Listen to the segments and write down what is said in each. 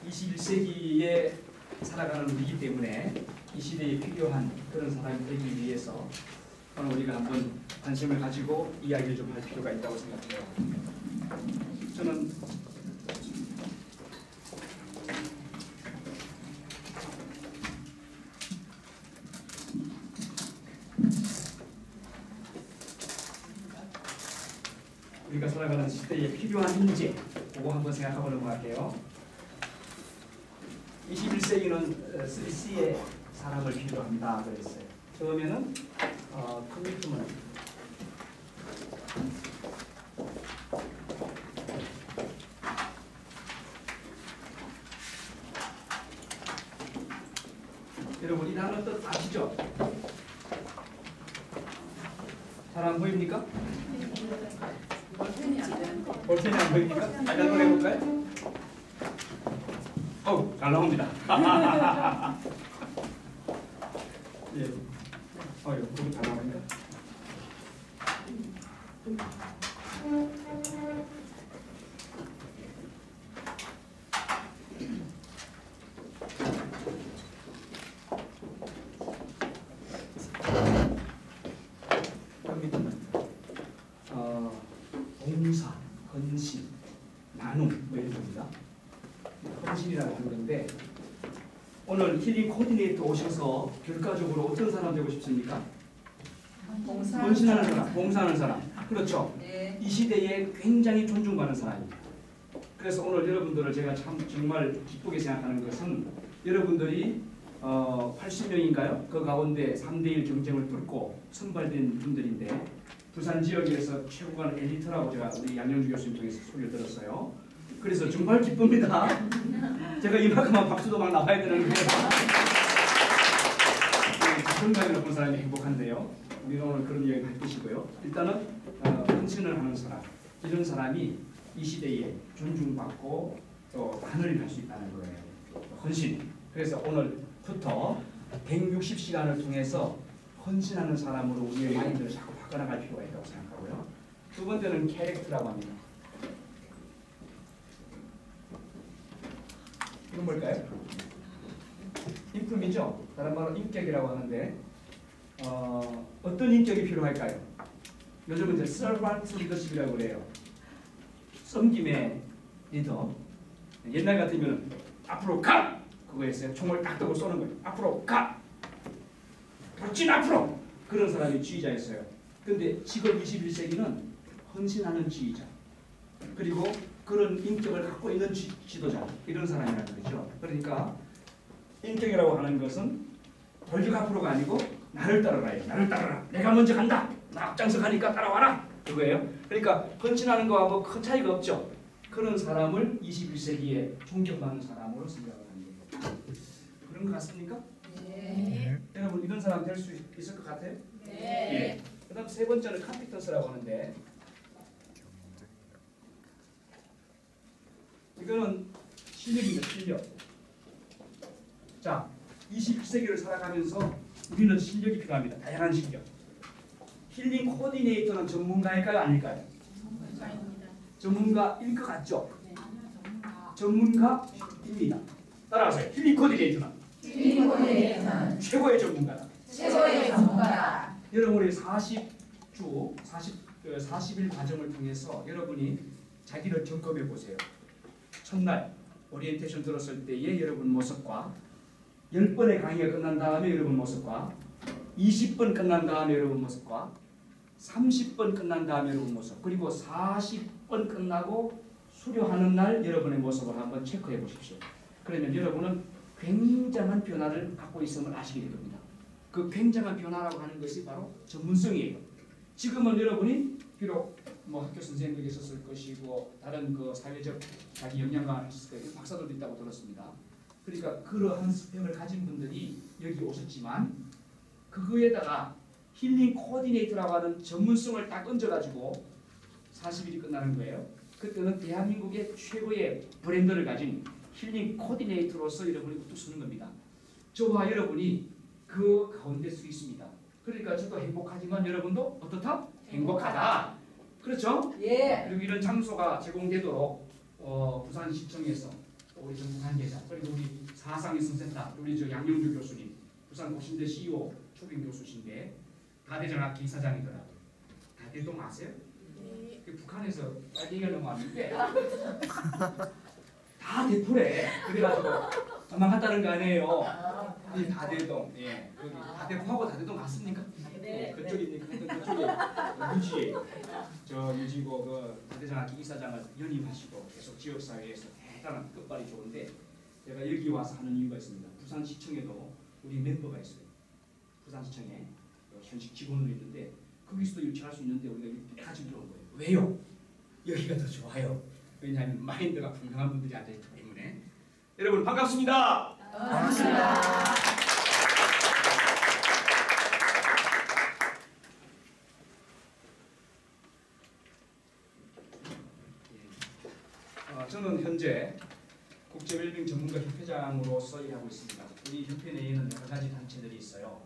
21세기에 살아가는 우리이기 때문에 이 시대에 필요한 그런 사람이 되기 위해서 오늘 우리가 한번 관심을 가지고 이야기를 좀 할 필요가 있다고 생각해요. 저는 우리가 살아가는 시대에 필요한 인재, 그거 한번 생각해 보는 것 같아요. 21세기는 3C의 사람을 필요로 합니다. 그랬어요. 처음에는 커미트먼트, 여러분 이 단어 뜻 아시죠? 잘 안 보입니까? 볼펜이 안 보입니까? 다시 한번 해볼까요? 잘 나옵니다. 예. 이거 잘 나옵니다. 봉사, 헌신, 나눔 뭐 이런 겁니다. 헌신이라고 하는 건데 오늘 힐링 코디네이터 오셔서 결과적으로 어떤 사람 되고 싶습니까? 헌신하는 사람, 봉사하는 사람. 그렇죠? 네. 이 시대에 굉장히 존중받는 사람입니다. 그래서 오늘 여러분들을 제가 참 정말 기쁘게 생각하는 것은 여러분들이 80명인가요? 그 가운데 3대1 경쟁을 뚫고 선발된 분들인데 부산 지역에서 최고 가는 엘리트라고 제가 우리 양영주 교수님 통해서 소리를 들었어요. 그래서 정말 기쁩니다. 제가 이만큼만 박수도 막 나와야 되는데 건강이 높은 사람이 행복한데요. 우리는 오늘 그런 이야기 할 것이고요. 일단은 헌신을 하는 사람, 이런 사람이 이 시대에 존중받고 또 하늘을 갈 수 있다는 거예요. 헌신. 그래서 오늘부터 160시간을 통해서 헌신하는 사람으로 우리의 마인드를 자꾸 바꿔나갈 필요가 있다고 생각하고요. 두 번째는 캐릭터라고 합니다. 이건 뭘까요? 인품이죠. 다른 말로 인격이라고 하는데 어떤 인격이 필요할까요? 요즘은 이제 서번트 리더십이라고 그래요. 섬김의 리더. 옛날 같으면 앞으로 가! 그거였어요. 총을 딱 들고 쏘는 거예요. 앞으로 가! 돌진 앞으로! 그런 사람이 지휘자였어요. 근데 지금 21세기는 헌신하는 지휘자, 그리고 그런 인격을 갖고 있는 지도자, 이런 사람이라는 거죠. 그러니까 인격이라고 하는 것은 돌격 앞으로가 아니고 나를 따라가요. 나를 따라라. 내가 먼저 간다. 나 앞장서 가니까 따라와라. 그거예요. 그러니까 헌신하는 거와 뭐 큰 차이가 없죠. 그런 사람을 21세기에 존경받는 사람으로 생각을 합니다. 그런 것 같습니까? 네. 여러분 이런 사람 될 수 있을 것 같아요? 네. 예. 그 다음 세 번째는 컴피턴스라고 하는데 이거는 실력입니다. 실력. 자, 21세기를 살아가면서 우리는 실력이 필요합니다. 다양한 실력. 힐링 코디네이터는 전문가일까요? 아닐까요? 전문가일 것 같죠? 네. 전문가입니다. 따라하세요. 힐링 코디네이터는 최고의 전문가다. 최고의 전문가다. 여러분이 40일 과정을 통해서 여러분이 자기를 점검해 보세요. 첫날 오리엔테이션 들었을 때의 여러분 모습과 10번의 강의가 끝난 다음에 여러분 모습과 20번 끝난 다음에 여러분 모습과 30번 끝난 다음에 여러분 모습, 그리고 40번 끝나고 수료하는 날 여러분의 모습을 한번 체크해 보십시오. 그러면 여러분은 굉장한 변화를 갖고 있음을 아시게 될 겁니다. 그 굉장한 변화라고 하는 것이 바로 전문성이에요. 지금은 여러분이 비록 뭐 학교 선생님들이 있었을 것이고 다른 그 사회적 자기 역량을 했을 거예요. 박사들도 있다고 들었습니다. 그러니까 그러한 스펙을 가진 분들이 여기 오셨지만 그거에다가 힐링 코디네이터라고 하는 전문성을 딱 얹어가지고 40일이 끝나는 거예요. 그때는 대한민국의 최고의 브랜드를 가진 힐링 코디네이터로서 여러분이 우뚝 서는 겁니다. 저와 여러분이 그 가운데 서 있습니다. 그러니까 저도 행복하지만 여러분도 어떻다? 행복하다. 그렇죠? 예. 그리고 이런 장소가 제공되도록 부산시청에서 우리 전문 관계자 사상위성센터 우리 저 양영주 교수님, 부산 고신대 CEO 초빙 교수신데 다대장학기 이사장이더라고요. 다대동 아세요? 그 북한에서 빨갱이가 넘어왔는데 다 대포래. 그래가지고 도망갔다는 거 아니에요. 이 다대동, 예, 거기 다대포하고 다대동 갔습니까? 네. 그쪽입니까? 그쪽에 유지, 저 유지고 그 다대장학기 이사장을 연임하시고 계속 지역사회에서 대단한 끝발이 좋은데 제가 여기 와서 하는 이유가 있습니다. 부산시청에도 우리 멤버가 있어요. 부산시청에 현직 직원으로 있는데 거기서도 유치할 수 있는데 우리가 여기까지 들어온 거예요. 왜요? 여기가 더 좋아요. 왜냐하면 마인드가 분명한 분들이 앉아있기 때문에. 여러분 반갑습니다. 반갑습니다. 저는 현재 국제웰빙 전문가 협회장으로서 일하고 있습니다. 우리 협회 내에는 여러 가지 단체들이 있어요.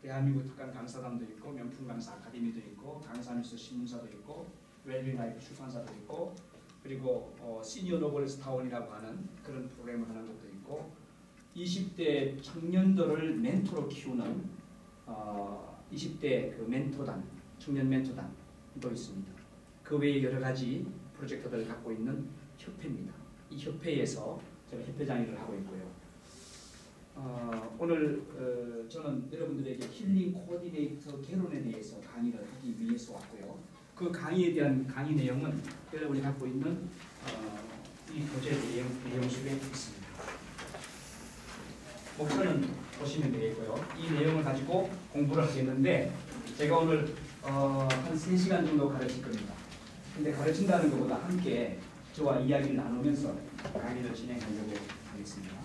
대한민국 특강 강사단도 있고, 명품 강사 아카데미도 있고, 강사뉴스 신문사도 있고, 웰빙 라이프 출판사도 있고, 그리고 시니어 노블스 타운이라고 하는 그런 프로그램을 하는 것도 있고, 20대 청년들을 멘토로 키우는 20대 그 멘토단, 청년 멘토단도 있습니다. 그 외에 여러 가지 프로젝트들을 갖고 있는 협회입니다. 이 협회에서 제가 협회장 일을 하고 있고요. 오늘 저는 여러분들에게 힐링 코디네이터 개론에 대해서 강의를 하기 위해서 왔고요. 그 강의에 대한 강의 내용은 여러분이 갖고 있는 이 교재 내용 속에 있습니다. 목표는 보시면 되겠고요. 이 내용을 가지고 공부를 하겠는데 제가 오늘 한 3시간 정도 가르칠 겁니다. 근데 가르친다는 것보다 함께 저와 이야기를 나누면서 강의를 진행하려고 하겠습니다.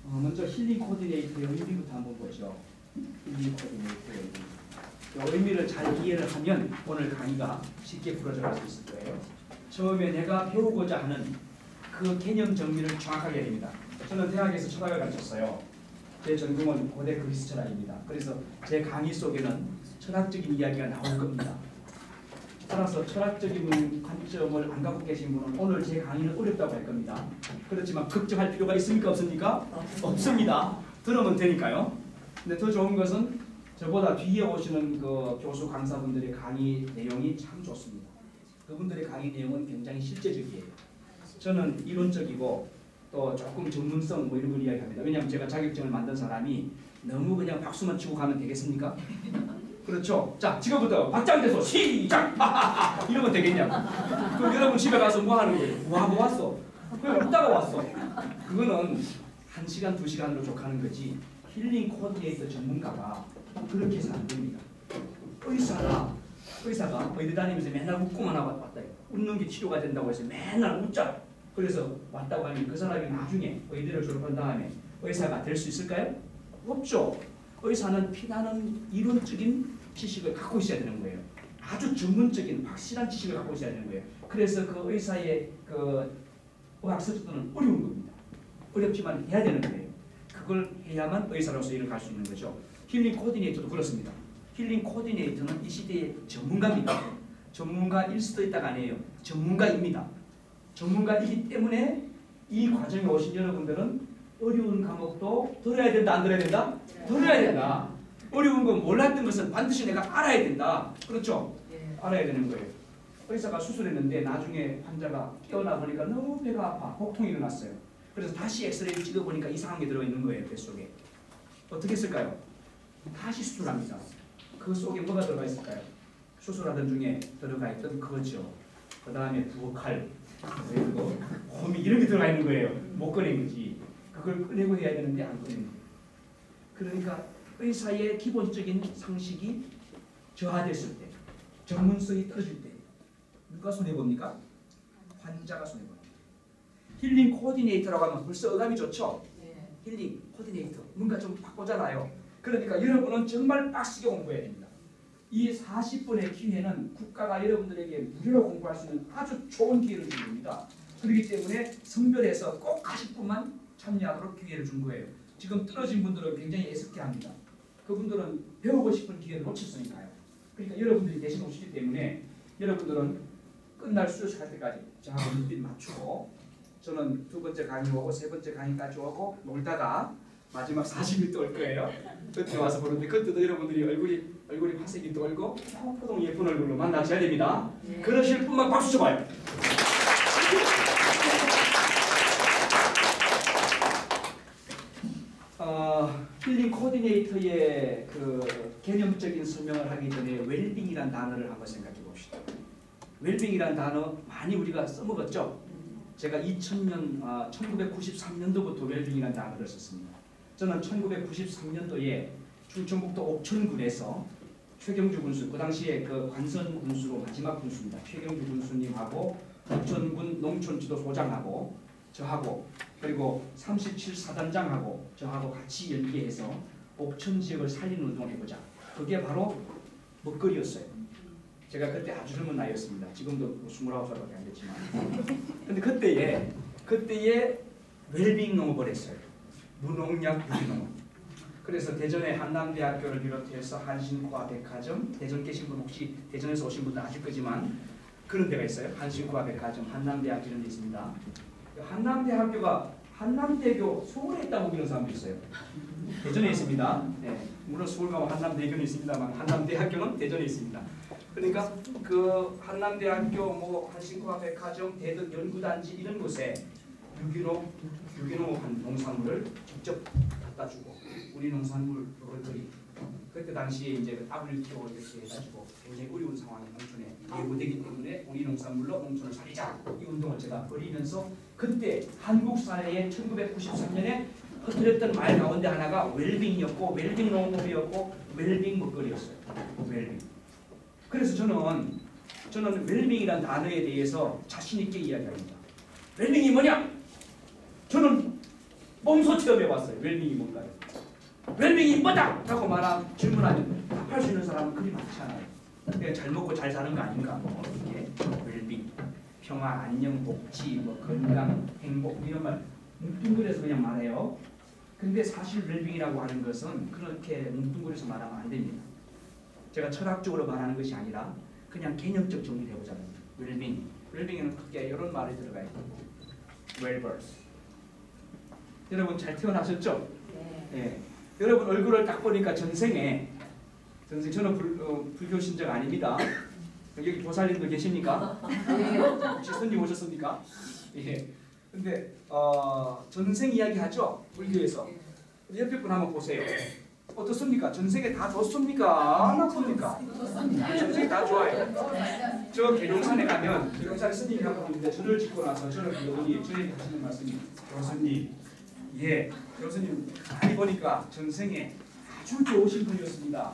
먼저 힐링 코디네이터의 의미부터 한번 보죠. 힐링 코디네이터의 의미. 의미를 잘 이해를 하면 오늘 강의가 쉽게 풀어져갈 수 있을 거예요. 처음에 내가 배우고자 하는 그 개념 정리를 정확하게 해야 됩니다. 저는 대학에서 철학을 가르쳤어요. 제 전공은 고대 그리스 철학입니다. 그래서 제 강의 속에는 철학적인 이야기가 나올 겁니다. 따라서 철학적인 관점을 안 갖고 계신 분은 오늘 제 강의는 어렵다고 할 겁니다. 그렇지만 걱정할 필요가 있습니까? 없습니까? 없습니다. 들으면 되니까요. 근데 더 좋은 것은 저보다 뒤에 오시는 그 교수 강사분들의 강의 내용이 참 좋습니다. 그분들의 강의 내용은 굉장히 실제적이에요. 저는 이론적이고 또 조금 전문성 뭐 이런 걸 이야기합니다. 왜냐하면 제가 자격증을 만든 사람이 너무 그냥 박수만 치고 가면 되겠습니까? 그렇죠. 자, 지금부터 박장대소 시작! 이러면 되겠냐고. 그럼 여러분 집에 가서 뭐 하는 거예요? 뭐 왔어? 그냥 웃다가 왔어. 그거는 1시간, 2시간으로 족하는 거지. 힐링 코디네이터 전문가가 그렇게 해서는 안 됩니다. 의사가 어디 다니면서 맨날 웃고만 왔다. 웃는 게 치료가 된다고 해서 맨날 웃자. 그래서 왔다고 하면 그 사람이 나중에 의대를 졸업한 다음에 의사가 될 수 있을까요? 없죠. 의사는 피나는 이론적인 지식을 갖고 있어야 되는 거예요. 아주 전문적인 확실한 지식을 갖고 있어야 되는 거예요. 그래서 그 의사의 그 의학 서적들은 어려운 겁니다. 어렵지만 해야 되는 거예요. 그걸 해야만 의사로서 일을 할 수 있는 거죠. 힐링 코디네이터도 그렇습니다. 힐링 코디네이터는 이 시대의 전문가입니다. 전문가일 수도 있다가 아니에요. 전문가입니다. 전문가이기 때문에 이 과정에 오신 여러분들은 어려운 과목도 들어야 된다, 안 들어야 된다? 들어야 된다. 어려운 건 몰랐던 것은 반드시 내가 알아야 된다. 그렇죠? 알아야 되는 거예요. 의사가 수술했는데 나중에 환자가 깨어나 보니까 너무 배가 아파. 복통이 일어났어요. 그래서 다시 엑스레이를 찍어보니까 이상한 게 들어있는 거예요. 뱃속에. 어떻게 했을까요? 다시 수술합니다. 그 속에 뭐가 들어가 있을까요? 수술하던 중에 들어가 있던 거죠. 그 다음에 부엌칼, 그리고 호미 이런 게 들어가 있는 거예요. 못 꺼낸 거지. 그걸 꺼내고 해야 되는데 안 꺼낸 거예요. 그러니까 의사의 기본적인 상식이 저하됐을 때, 전문성이 떨어질 때 누가 손해봅니까? 환자가 손해봅니다. 힐링 코디네이터라고 하면 벌써 어감이 좋죠? 힐링 코디네이터 뭔가 좀 바꾸잖아요. 그러니까 여러분은 정말 빡시게 공부해야 됩니다. 이 40분의 기회는 국가가 여러분들에게 무료로 공부할 수 있는 아주 좋은 기회를 준 겁니다. 그렇기 때문에 선별해서 꼭 40분만 참여하도록 기회를 준 거예요. 지금 떨어진 분들은 굉장히 애석해합니다. 그분들은 배우고 싶은 기회를 놓쳤으니까요. 그러니까 여러분들이 대신 오시기 때문에 여러분들은 끝날 수료식 할 때까지 저하고 눈빛 맞추고 저는 두 번째 강의 오고 세 번째 강의까지 오고 놀다가 마지막 40일 또 올 거예요. 그때 와서 보는데 그때도 여러분들이 얼굴이 화색이 돌고 포동 예쁜 얼굴로 만나셔야 됩니다. 그러실 분만 박수 쳐봐요. 힐링 코디네이터의 그 개념적인 설명을 하기 전에 웰빙이라는 단어를 한번 생각해 봅시다. 웰빙이라는 단어 많이 우리가 써먹었죠. 제가 1993년도부터 웰빙이라는 단어를 썼습니다. 저는 1993년도에 충청북도 옥천군에서 최경주 군수, 그 당시에 그 관선 군수로 마지막 군수입니다. 최경주 군수님하고 옥천군 농촌지도소장하고 저하고 그리고 37사단장하고 저하고 같이 연계해서 옥천 지역을 살리는 운동을 해보자. 그게 바로 먹거리였어요. 제가 그때 아주 젊은 나이였습니다. 지금도 29살밖에 안 됐지만. 근데 그때에 웰빙 농업을 했어요. 무농약 유기농업. 그래서 대전의 한남대학교를 비롯해서 한신코아백화점, 대전 계신 분 혹시 대전에서 오신 분들 아실 거지만 그런 데가 있어요. 한신코아백화점, 한남대학교 이런 데 있습니다. 한남대학교가 한남대교 서울에 있다고 보는 사람도 있어요. 대전에 있습니다. 네, 물론 서울 가면 한남대교는 있습니다만 한남대학교는 대전에 있습니다. 그러니까 그 한남대학교, 뭐 한신코아백화점, 대덕 연구단지 이런 곳에 유기농한 농산물을 직접 갖다 주고 우리 농산물 먹을거리 그때 당시에 이제 WTO 이렇게 해가지고 굉장히 어려운 상황이 농촌에 예고되기 때문에 우리 농산물로 농촌을 살리자 이 운동을 제가 벌이면서 그때 한국 사회에 1993년에 퍼뜨렸던 말 가운데 하나가 웰빙이었고 웰빙 농업이었고 웰빙 먹거리였어요. 웰빙. 그래서 저는 웰빙이라는 단어에 대해서 자신 있게 이야기합니다. 웰빙이 뭐냐? 저는 몸소 체험해봤어요. 웰빙이 뭔가요? 웰빙이 뭐다? 라고 질문하면 답할 수 있는 사람은 그리 많지 않아요. 그냥 잘 먹고 잘 사는 거 아닌가? 뭐 이게 웰빙, 평화, 안녕, 복지, 뭐 건강, 행복 이런 말 뭉뚱그려서 그냥 말해요. 근데 사실 웰빙이라고 하는 것은 그렇게 뭉뚱그려서 말하면 안 됩니다. 제가 철학적으로 말하는 것이 아니라 그냥 개념적 정리를 해보자면 웰빙, 웰빙에는 크게 이런 말이 들어가 있고 웰버스. 여러분 잘 태어나셨죠? 네. 여러분 얼굴을 딱 보니까 전생에 저는 불교 신자가 아닙니다. 여기 보살님도 계십니까? 혹시 손님 오셨습니까? 예. 근데 전생 이야기 하죠? 불교에서. 옆에 분 한번 보세요. 어떻습니까? 전생에 다 좋습니까? 안 나쁩니까? 전생에 다 좋아요. 저 계룡산에 가면 계룡산 스님이 한 분 있는데 절을 짓고 나서 저를 불러오니 저에게 하시는 말씀이 교수님, 예, 교수님 많이 보니까 전생에 아주 좋으신 분이었습니다.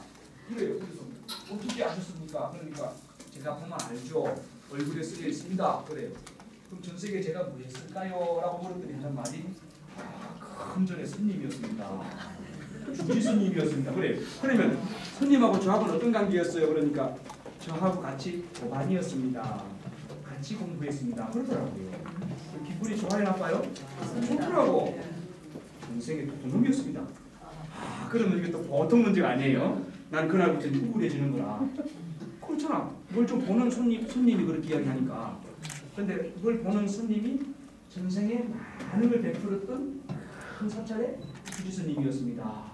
그래요. 그래서 어떻게 아셨습니까? 그러니까 제가 보면 알죠. 얼굴에 쓰여 있습니다. 그래요. 그럼 전생에 제가 뭐 했을까요? 라고 물었더니 하는 말이 큰 전에 스님이었습니다. 주지 스님이었습니다. 그래요. 그러면 스님하고 저하고는 어떤 관계였어요? 그러니까 저하고 같이 고반이었습니다. 같이 공부했습니다. 그러더라고요. 기분이 좋아요, 나빠요? 좋더라고. 전생에 도둑이었습니다. 그러면 이게 또 보통 문제가 아니에요. 난 그날부터 우울해지는 거라. 그렇잖아. 뭘 좀 보는 손님이 그렇게 이야기하니까. 근데 그걸 보는 손님이 전생에 많은 걸 베풀었던 큰 사찰의 주지스님이었습니다.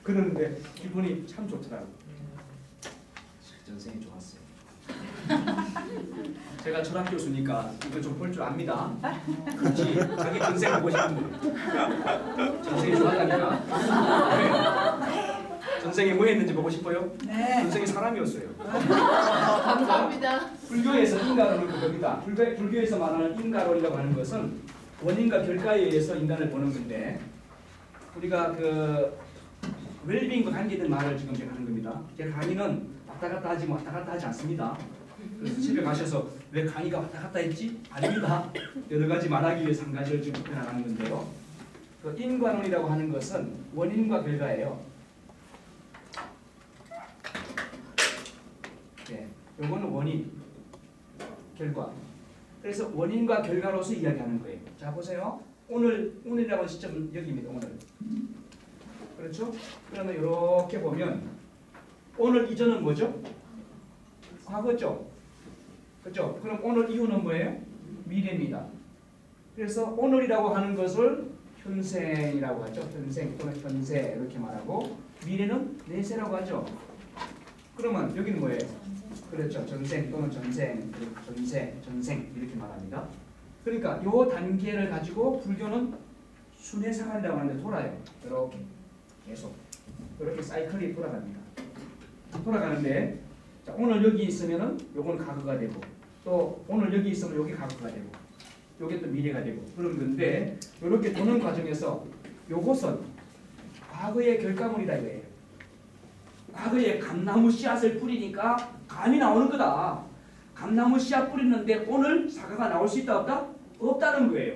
그러는데 기분이 참 좋더라고요. 전생이 좋았어요. 제가 철학 교수니까 이거 좀 볼 줄 압니다. 그렇지. 자기 전생 보고 싶은데 전생이 좋았다니까. 네. 전생에 뭐 했는지 보고 싶어요? 네. 전생이 사람이었어요. 감사합니다. 불교에서 인간론을 그겁니다. 불교에서 말하는 인간론이라고 하는 것은 원인과 결과에 의해서 인간을 보는 건데 우리가 그 웰빙과 관계된 말을 지금 제가 하는 겁니다. 제 강의는 왔다 갔다 하지 왔다 갔다 하지 않습니다. 그래서 집에 가셔서 왜 강의가 왔다 갔다 했지? 아닙니다. 여러 가지 말하기 위해서 한 가지를 지금 표현하는 건데요. 그 인과론이라고 하는 것은 원인과 결과예요. 네, 요거는 원인, 결과. 그래서 원인과 결과로서 이야기하는 거예요. 자 보세요. 오늘이라고 하는 시점은 여기입니다. 오늘. 그렇죠? 그러면 이렇게 보면 오늘 이전은 뭐죠? 과거죠. 그렇죠? 그럼 오늘 이후는 뭐예요? 미래입니다. 그래서 오늘이라고 하는 것을 현생이라고 하죠. 현생 또는 현세 이렇게 말하고 미래는 내세라고 하죠. 그러면 여기는 뭐예요? 그렇죠. 전생 또는 전생, 전세, 전생 이렇게 말합니다. 그러니까 요 단계를 가지고 불교는 순회상환이라고 하는데 돌아요. 이렇게 계속 이렇게 사이클이 돌아갑니다. 돌아가는데 자, 오늘 여기 있으면은 요건 과거가 되고 또 오늘 여기 있으면 여기 과거가 되고 요게 또 미래가 되고 그런 건데 이렇게 도는 과정에서 요것은 과거의 결과물이다 이거예요. 과거에 감나무 씨앗을 뿌리니까 감이 나오는 거다. 감나무 씨앗 뿌리는데 오늘 사과가 나올 수 있다 없다? 없다는 거예요.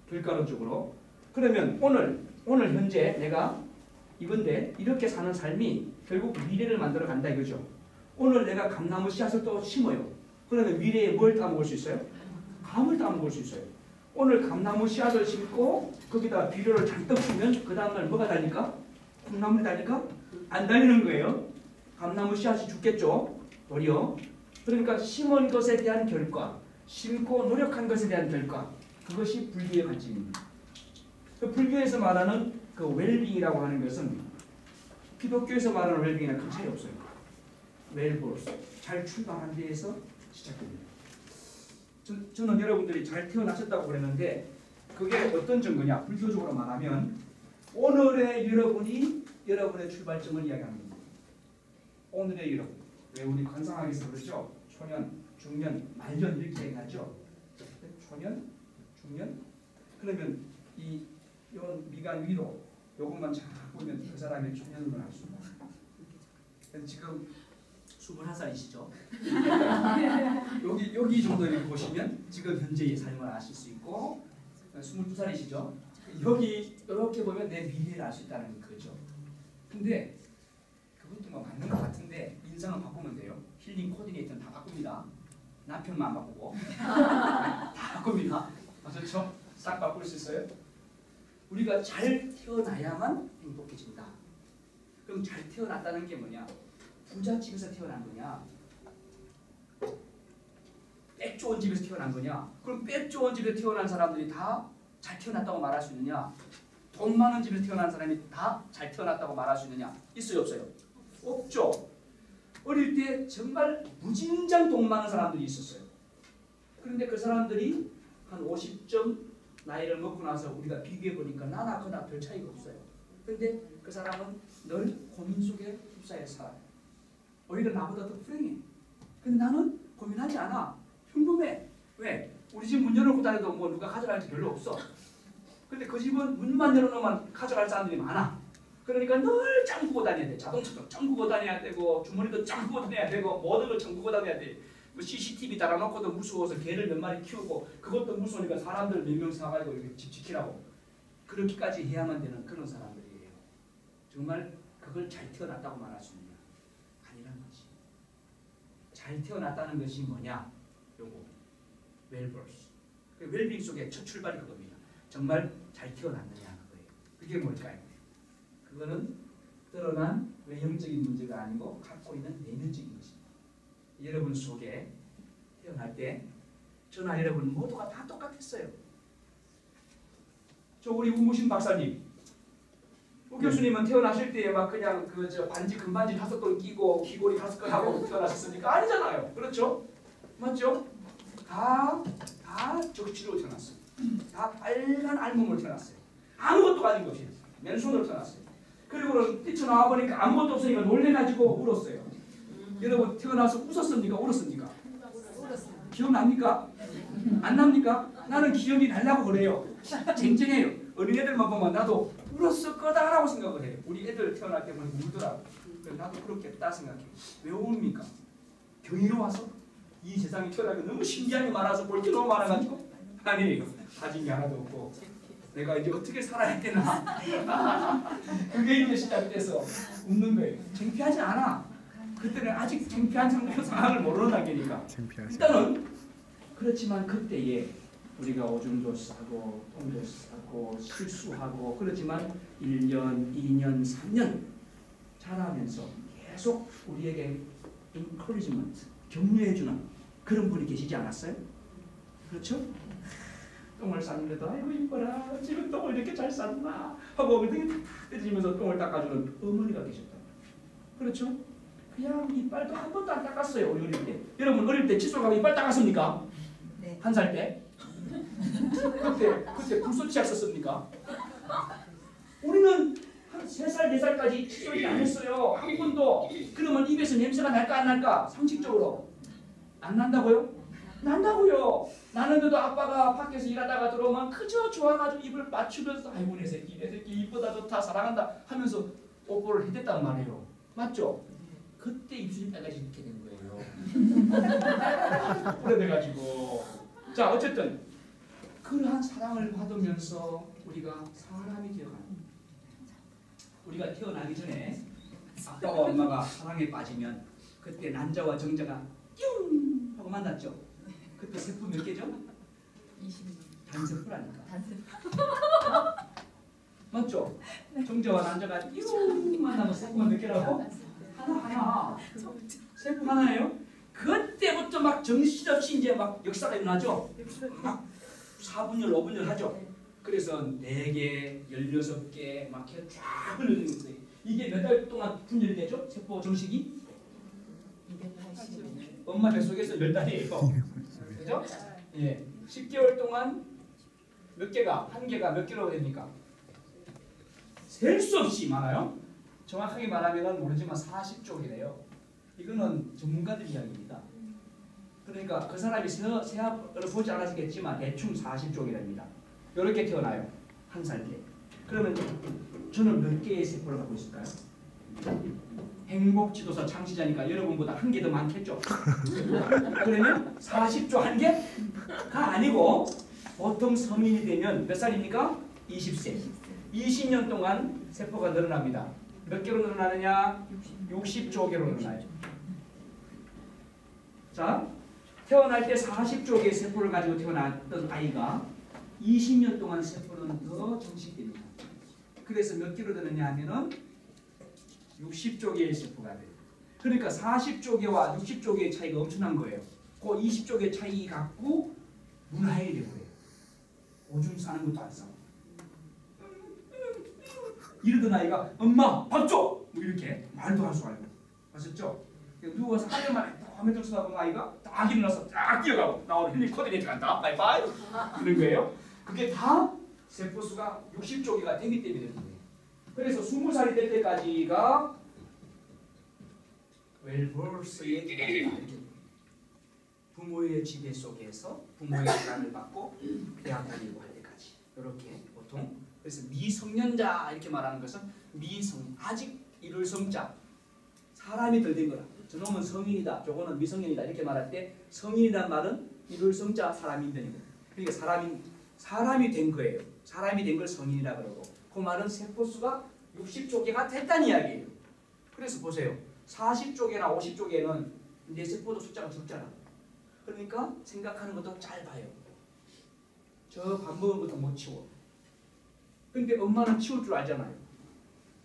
결과론적으로. 그러면 오늘 현재 내가 이건데 이렇게 사는 삶이 결국 미래를 만들어 간다 이거죠. 오늘 내가 감나무 씨앗을 또 심어요. 그러면 미래에 뭘 따먹을 수 있어요? 감을 따먹을 수 있어요. 오늘 감나무 씨앗을 심고 거기다 비료를 잔뜩 주면 그 다음날 뭐가 달릴까? 콩나물이 달릴까? 안 달리는 거예요. 감나무 씨앗이 죽겠죠. 도리어. 그러니까 심은 것에 대한 결과, 심고 노력한 것에 대한 결과, 그것이 불교의 관점입니다. 그 불교에서 말하는 그 웰빙이라고 하는 것은 기독교에서 말하는 웰빙이랑 큰 차이 없어요. 웰볼스, 잘 출발한 데에서 시작됩니다. 저는 여러분들이 잘 태어나셨다고 그랬는데 그게 어떤 증거냐? 불교적으로 말하면 오늘의 여러분이 여러분의 출발점을 이야기하는 겁니다. 오늘의 여러분. 왜 우리 관상학에서 그러죠? 초년, 중년, 말년 이렇게 얘기하죠. 초년, 중년. 그러면 이 미간 위로 요것만 잘 보면 그 사람의 초년으로 알 수 있습니다. 지금 21살이시죠? 여기 정도 이렇게 보시면 지금 현재의 삶을 아실 수 있고 22살이시죠? 여기 이렇게 보면 내 미래를 알 수 있다는 거죠. 근데 그것도 뭐 맞는 것 같은데 인상은 바꾸면 돼요. 힐링 코디네이터는 다 바꿉니다. 남편만 안 바꾸고 다 바꿉니다. 아셨죠? 싹 바꿀 수 있어요. 우리가 잘 태어나야만 행복해진다. 그럼 잘 태어났다는 게 뭐냐? 부잣집에서 태어난 거냐? 빽 좋은 집에서 태어난 거냐? 그럼 빽 좋은 집에서 태어난 사람들이 다 잘 태어났다고 말할 수 있느냐? 돈 많은 집에서 태어난 사람이 다 잘 태어났다고 말할 수 있느냐? 있어요 없어요? 없죠. 어릴 때 정말 무진장 돈 많은 사람들이 있었어요. 그런데 그 사람들이 한 50점 나이를 먹고 나서 우리가 비교해 보니까 나나 그나 별 차이가 없어요. 그런데 그 사람은 늘 고민 속에 휩싸여 살아요. 오히려 나보다 더 불행해. 근데 나는 고민하지 않아. 평범해. 왜? 우리 집 문 열어놓고 다녀도 뭐 누가 가져갈 게 별로 없어. 근데 그 집은 문만 열어놓으면 가져갈 사람들이 많아. 그러니까 늘 짱구고 다녀야 돼. 자동차도 짱구고 다녀야 되고 주머니도 짱구고 다녀야 되고 모든 걸 짱구고 다녀야 돼. 뭐 CCTV 달아놓고도 무서워서 개를 몇 마리 키우고 그것도 무서우니까 사람들 몇 명 사가지고 이렇게 집 지키라고. 그렇게까지 해야만 되는 그런 사람들이에요. 정말 그걸 잘 태어났다고 말할 수 있느냐? 아니라는 거지. 잘 태어났다는 것이 뭐냐? 요거 웰버스. 웰빙 속의 첫 출발이 그겁니다. 정말 잘 태어났느냐 그거예요. 그게 뭘까요? 그거는 드러난 외형적인 문제가 아니고 갖고 있는 내면적인 것입니다. 여러분 속에 태어날 때 저나 여러분 모두가 다 똑같았어요. 저 우리 우무신 박사님, 우 교수님은 태어나실 때에 막 그냥 그 저 반지 금반지 5건 끼고 귀걸이 5건 하고 태어나셨습니까? 아니잖아요. 그렇죠? 맞죠? 다 적치로 태어났어요. 다 빨간 알몸으로 태어났어요. 아무것도 가진 것이 없어요. 맨손으로 태어났어요. 그리고는 뛰쳐나와 보니까 아무것도 없으니까 놀래가지고 울었어요. 여러분 태어나서 웃었습니까? 울었습니까? 기억납니까? 안 납니까? 나는 기억이 나려고 그래요. 쟁쟁해요. 어린애들만 보면 나도 울었을 거다라고 생각을 해요. 우리 애들 태어날 때 보니까 울더라고. 나도 그렇겠다 생각해. 왜 웁니까? 병이로 와서? 이 세상에 태어나기 너무 신기한 게 많아서 볼 게 너무 많아가지고? 아니, 가진 게 하나도 없고 내가 이제 어떻게 살아야 되나? 그게 이제 시작돼서 웃는 거예요. 창피하지 않아. 그때는 아직 창피한 상황을 모르는 단계니까. 일단은 그렇지만 그때에 우리가 오줌도 싸고 똥도 싸고 실수하고 그렇지만 1년, 2년, 3년 자라면서 계속 우리에게 encouragement, 격려해주는 그런 분이 계시지 않았어요? 그렇죠? 똥을 쌌는데도 아이고 이뻐라 지금 똥을 이렇게 잘 쌌나 하고 등이 탁탁 떼지면서 똥을 닦아주는 어머니가 계셨다. 그렇죠? 그냥 이빨도 한 번도 안 닦았어요. 우리 어릴 때. 여러분 어릴 때 칫솔 가고 이빨 닦았습니까? 네. 한 살 때? 그때 불소치약 썼습니까? 우리는 한 3살, 4살까지 칫솔이 안 했어요. 한 번도. 그러면 입에서 냄새가 날까 안 날까? 상식적으로. 안 난다고요? 난다고요. 나는데도 아빠가 밖에서 일하다가 들어오면 그저 좋아가지고 입을 맞추면서 아이고 내 새끼 이쁘다 좋다 사랑한다 하면서 뽀뽀를 해댔단 말이에요. 맞죠? 그때 입술이 빨개지게 된 거예요. 오래돼가지고. 자 어쨌든 그러한 사랑을 받으면서 우리가 사람이 되어가는 거예요. 우리가 태어나기 전에 아빠와 엄마가 사랑에 빠지면 그때 난자와 정자가 띵 하고 만났죠. 그때 세포 몇 개죠? 20년. 단세포라니까. 단순. 맞죠? 정자와 난자가 띵 만나면 세포가 몇 개라고? 하나. 세포 하나예요? 그때부터 막 정신없이 이제 막 역사가 일어나죠. 막 4분열, 5분열 하죠. 그래서 4개, 16개 막 이렇게 쫙 흘러지는 거예요. 이게 몇 달 동안 분열이 되죠? 세포 정식이? 280년. 엄마 뱃속에서 10달이에요. 그죠? 예. 10개월 동안 몇 개가, 한 개가 몇 킬로가 됩니까? 셀 수 없이 많아요. 정확하게 말하면 모르지만 40쪽이래요. 이거는 전문가들 이야기입니다. 그러니까 그 사람이 세압을 보지 않았겠지만 대충 40쪽이랍니다. 이렇게 태어나요. 한 살 때. 그러면 저는 몇 개의 세포를 갖고 있을까요? 행복지도사 창시자니까 여러분보다 한 개 더 많겠죠? 그러면 40조 한 개가 아니고 보통 성인이 되면 몇 살입니까? 20세. 20년 동안 세포가 늘어납니다. 몇 개로 늘어나느냐? 60조 개로 늘어나요. 자, 태어날 때 40조 개의 세포를 가지고 태어났던 아이가 20년 동안 세포는 더 정식됩니다. 그래서 몇 개로 되느냐 하면은 60조 개의 세포가 돼요. 그러니까 40조 개와 60조 개의 차이가 엄청난 거예요. 그 20조 개의 차이 갖고 문화인이 되고요. 오줌 싸는 것도 안 싸고. 이러던 아이가 엄마 밥 줘! 뭐 이렇게 말도 할 수 알고. 아셨죠? 누워서 하늘만 화면 들쳐다보는 아이가 딱 일어나서 딱 뛰어가고 나 오늘 힐링 코디네이트 간다. 바이바이. 이런 거예요. 그게 다 세포수가 60조 개가 되기 때문에 되는 거예요. 그래서 20살이 될 때까지가 웰버스의 기간이다. 부모의 지배 속에서 부모의 사랑을 받고 대학 다니고 할 때까지 이렇게 보통. 그래서 미성년자 이렇게 말하는 것은 미성 아직 이룰 성자 사람이 덜 된 거라. 저놈은 성인이다, 저거는 미성년이다 이렇게 말할 때 성인이란 말은 이룰 성자 사람인들이고. 그러니까 사람이 된 거예요. 사람이 된 걸 성인이라 그러고. 그 말은 세포수가 60조 개가 됐다는 이야기예요. 그래서 보세요. 40조 개나 50조 개는 내 세포도 숫자가 적잖아. 그러니까 생각하는 것도 짧아요. 저 밥 먹은 것도 못 치워. 근데 엄마는 치울 줄 알잖아요.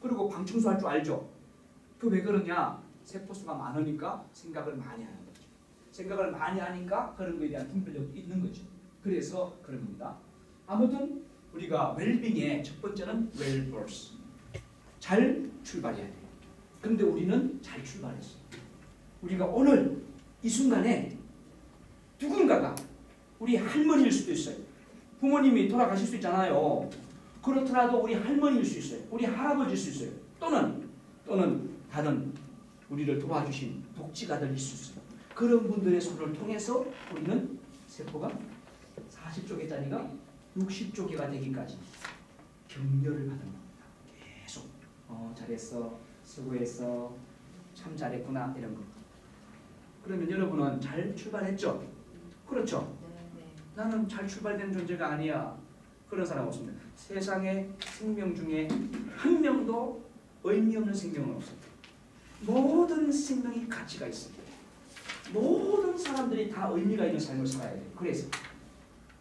그리고 방 청소할 줄 알죠. 그 왜 그러냐? 세포수가 많으니까 생각을 많이 하는 거죠. 생각을 많이 하니까 그런 거에 대한 분별력도 있는 거죠. 그래서 그런 겁니다. 아무튼 우리가 웰빙의 첫 번째는 웰버스. 잘 출발해야 돼요. 그런데 우리는 잘 출발했어요. 우리가 오늘 이 순간에 누군가가 우리 할머니일 수도 있어요. 부모님이 돌아가실 수 있잖아요. 그렇더라도 우리 할머니일 수 있어요. 우리 할아버지일 수 있어요. 또는 다른 우리를 도와주신 복지가들일 수 있어요. 그런 분들의 손을 통해서 우리는 세포가 40조 개짜리가 60조 개가 되기까지 격려를 받는 겁니다. 계속 잘했어, 수고했어, 참 잘했구나 이런 거. 그러면 여러분은 잘 출발했죠? 그렇죠? 네. 나는 잘 출발된 존재가 아니야. 그런 사람 없습니다. 세상에 생명 중에 한 명도 의미 없는 생명은 없습니다. 모든 생명이 가치가 있습니다. 모든 사람들이 다 의미가 있는 삶을 살아야 돼요.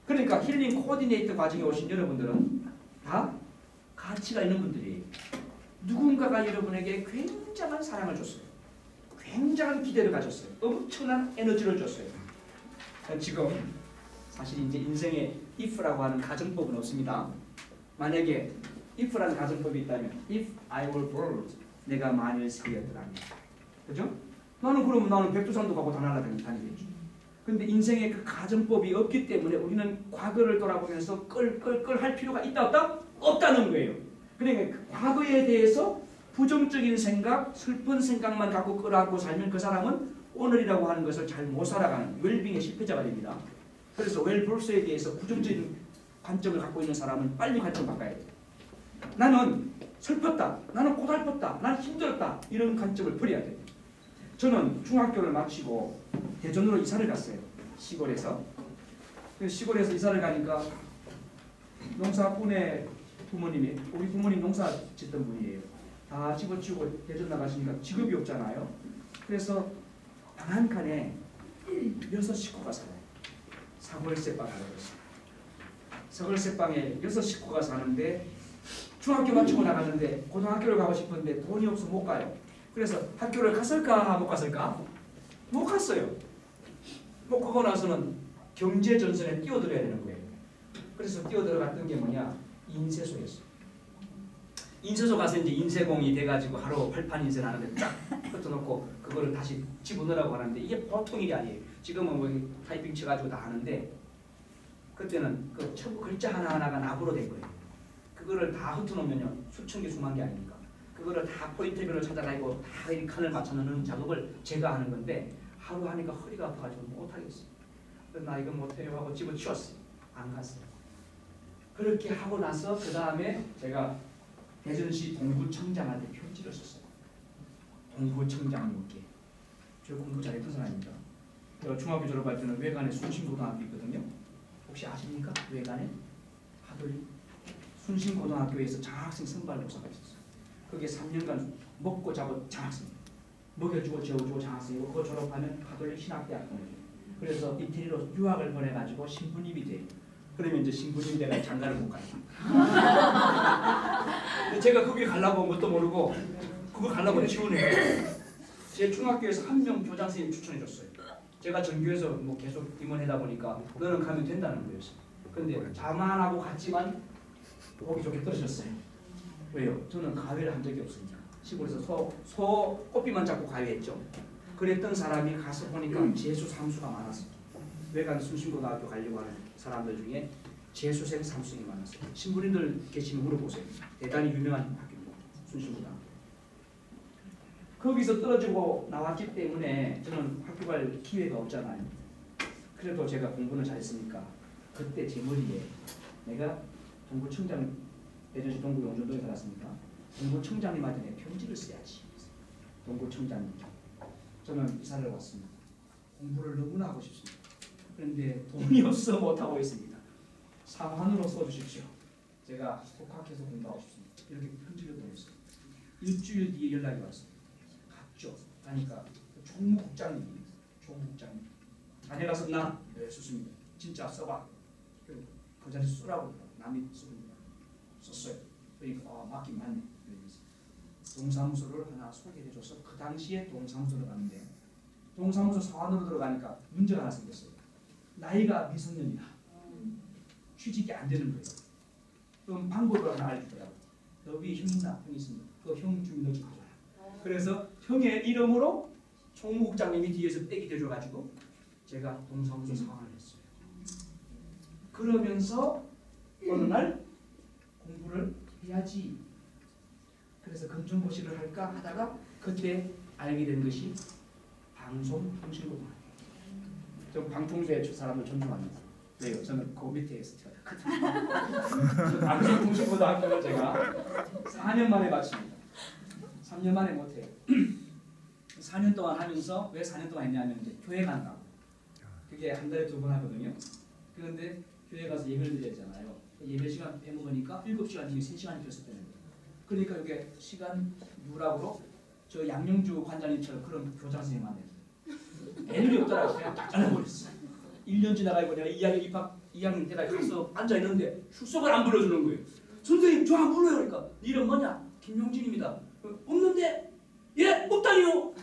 그러니까 힐링 코디네이터 과정에 오신 여러분들은 다 가치가 있는 분들이에요. 누군가가 여러분에게 굉장한 사랑을 줬어요. 굉장한 기대를 가졌어요. 엄청난 에너지를 줬어요. 지금 사실 이제 인생의 if라고 하는 가정법은 없습니다. 만약에 if라는 가정법이 있다면 if I were bird 내가 만일 새였더라면 그죠? 나는 나는 백두산도 가고 다 날아다니겠지. 근데 인생에 그 가정법이 없기 때문에 우리는 과거를 돌아보면서 끌끌끌 할 필요가 있다 없다? 없다는 거예요. 그러니까 그 과거에 대해서 부정적인 생각, 슬픈 생각만 갖고 끌어안고 살면 그 사람은 오늘이라고 하는 것을 잘 못 살아가는 웰빙의 실패자가 됩니다. 그래서 웰볼스에 대해서 부정적인 관점을 갖고 있는 사람은 빨리 관점 바꿔야 돼요. 나는 슬펐다, 나는 고달팠다, 나는 힘들었다 이런 관점을 버려야 돼요. 저는 중학교를 마치고 대전으로 이사를 갔어요. 시골에서. 시골에서 이사를 가니까 농사꾼의 부모님이 우리 부모님 농사 짓던 분이에요. 다 집어치우고 대전 나가시니까 직업이 없잖아요. 그래서 방 한 칸에 6 식구가 살아요. 사골세방이라고 했어요. 사골세방에 6 식구가 사는데 중학교 마치고 나갔는데 고등학교를 가고 싶은데 돈이 없어 못 가요. 그래서 학교를 갔을까 못 갔을까? 못 갔어요. 못 가고 나서는 경제전선에 뛰어들어야 되는 거예요. 그래서 뛰어들어갔던 게 뭐냐? 인쇄소였어요. 인쇄소 가서 이제 인쇄공이 돼가지고 하루 발판 인쇄를 하는데 쫙 흩어놓고 그거를 다시 집어넣으라고 하는데 이게 보통 일이 아니에요. 지금은 뭐 타이핑 쳐가지고 다 하는데 그때는 그 첫 글자 하나하나가 나부로 된 거예요. 그거를 다 흩어놓으면요 수천 개 수만 개 아닙니까? 그거를 다 포인트별로 찾아가지고 다 이 칸을 맞춰 넣는 작업을 제가 하는 건데 하루 하니까 허리가 아파가지고 못하겠어요. 그래서 나 이거 못해요 하고 집어치웠어요. 안 갔어요. 그렇게 하고 나서 그 다음에 제가 대전시 동구청장한테 편지를 썼어요. 동구청장님께. 저 공부 잘했던 사람입니다. 제가 중학교 졸업할 때는 외관에 순신고등학교 있거든요. 혹시 아십니까? 외관에 하돌리 순신고등학교에서 장학생 선발고사가 있었어요. 그게 3년간 먹고 자고 장학생 먹여주고 재워주고 장학생이고 그거 졸업하면 하돌리 신학대학 보내줘요. 그래서 이태리로 유학을 보내가지고 신부님이 돼요. 그러면 이제 신부님 내가 장가를 못 가요. 제가 거기 가려고 뭣도 모르고 그거 가려고 지원해요. 제 중학교에서 한 명 교장 선생님 추천해줬어요. 제가 전교에서 뭐 계속 임원하다 보니까 너는 가면 된다는 거였어요. 근데 자만하고 갔지만 보기 좋게 떨어졌어요. 왜요? 저는 가회를 한 적이 없으니까. 시골에서 소 꽃비만 잡고 가회했죠. 그랬던 사람이 가서 보니까 재수 삼수가 많았어요. 외관 순신고등학교 가려고 하는 사람들 중에 재수생 삼수생이 많았어요. 신부님들 계시면 물어보세요. 대단히 유명한 학교입니다. 순신고등학교. 거기서 떨어지고 나왔기 때문에 저는 학교 갈 기회가 없잖아요. 그래도 제가 공부는 잘했으니까 그때 제 머리에 내가 동구청장 대전시 동구 용전동에 살았으니까 동구청장님한테 내 편지를 써야지. 동구청장님 저는 이사를 왔습니다. 공부를 너무나 하고 싶습니다. 그런데 돈이 없어 못하고 있습니다. 사환으로 써주십시오. 제가 독학해서 공부하고 싶습니다. 이렇게 편지를 보냈어요. 일주일 뒤에 연락이 왔어요. 갔죠. 가니까 총무국장님이 총무국장님 자네가 썼나? 네 썼습니다. 진짜 써봐. 그 자리 쓰라고 남이 쓰는데 썼어요. 그러니까 맞긴 맞네. 동사무소를 하나 소개해줘서 그 당시에 동사무소를 갔는데 동사무소 사원으로 들어가니까 문제가 하나 생겼어요. 나이가 미성년이다. 취직이 안 되는 거예요. 그럼 방법을 하나 알려주더라고요. 너 위에 형 있나? 형 있습니다. 그 형 주민 너 좀 가져라. 그래서 형의 이름으로 총무국장님이 뒤에서 떼기 대줘가지고 제가 동사무소 사원을 했어요. 그러면서 어느 날 공부를 해야지. 그래서 검정고시를 할까 하다가 그때 알게 된 것이 방송통신고등학교. 저 방통수의 사람을 존중합니다. 왜요? 저는 그 밑에 있었죠. 방송통신고등학교를 제가 4년 만에 마칩니다. 3년 만에 못해요. 4년 동안 하면서 왜 4년 동안 했냐면 이제 교회 간다고. 그게 한 달에 2번 하거든요. 그런데 교회 가서 예배를 드렸잖아요. 예배 시간 빼먹으니까 7시간 뒤에 3시간이 됐었다는 거예요. 그러니까 이게 시간 누락으로 저 양영주 관장님처럼 그런 교장 선생님 안 돼요. 애들이 없더라고요. 그냥 딱 잘라버렸어요. 1년 지나가고 내가 2학년 때가 가서 앉아있는데 출석을 안 불러주는 거예요. 선생님 저 안 불러요. 그러니까 네 이름 뭐냐? 김용진입니다. 없는데? 예? 없다니요?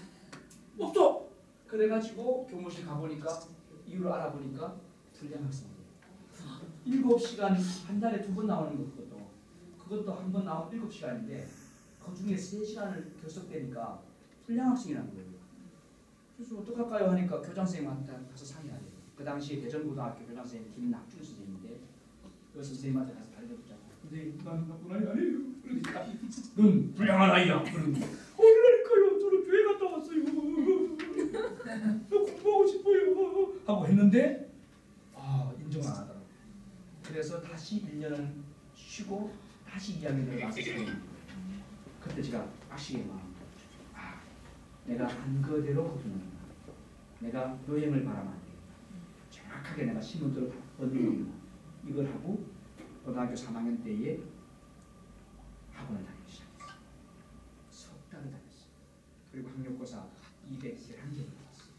없어. 그래가지고 교무실 가보니까 이유를 알아보니까 불량 학생이에요. 7시간 한 달에 2번 나오는 그것도 한 번 나오면 7시간인데 그 중에 3시간을 결석되니까 불량학생이 난 거예요. 그래서 어떡할까요 하니까 교장선생님한테 가서 상의하래요. 그 당시에 대전고등학교 교장선생님 김낙준 선생님인데 그 선생님한테 가서 달려붙자고. 근데 난 나쁜 아이 아니에요. 그러니까 넌 불량한 아이야. 어디라니까요. 저는 교회 갔다 왔어요. 나 공부하고 싶어요. 하고 했는데 인정 안 하더라고. 그래서 다시 1년을 쉬고 다시 2학년으로 가서 그때 제가 빡시게 내가 한 거대로 거두는구나. 내가 노행을 바라면 안 되겠다. 정확하게 내가 신문대로 다 얻는구나. 이걸 하고 고등학교 3학년 때에 학원을 다니기 시작했어요. 석 달을 다녔어요. 그리고 학력고사 211개 나왔어요.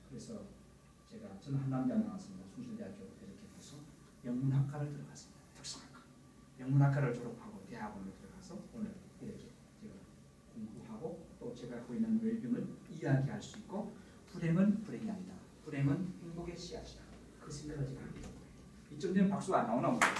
그래서 저는 한남대학 나왔습니다. 숭실대학교 이렇게 해서 영문학과를 들어갔습니다. 특성학과. 영문학과를 졸업하고 대학원을 들어가서 오늘 이렇게 제가 공부하고 또 제가 갖고 있는 웰빙을 이야기할 수 있고 불행은 불행이 아니다. 불행은 행복의 씨앗이다. 그 생각을 제가 하게 된 거예요. 이쯤 되면 박수가 안 나오나 모르겠어요.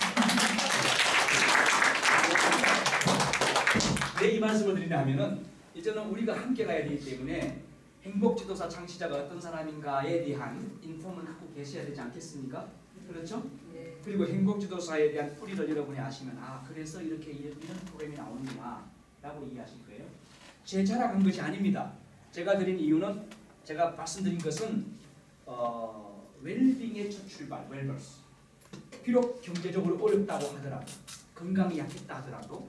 왜 이 말씀을 드리냐 하면은 이제는 우리가 함께 가야 되기 때문에 행복지도사 창시자가 어떤 사람인가에 대한 인폼을 갖고 계셔야 되지 않겠습니까? 그렇죠? 네. 그리고 행복지도사에 대한 뿌리를 여러분이 아시면 그래서 이렇게 이런 프로그램이 나오는구나 라고 이해하실 거예요. 제 자랑한 것이 아닙니다. 제가 드린 이유는 제가 말씀드린 것은 웰빙의 첫 출발, 웰버스. 비록 경제적으로 어렵다고 하더라도 건강이 약했다 하더라도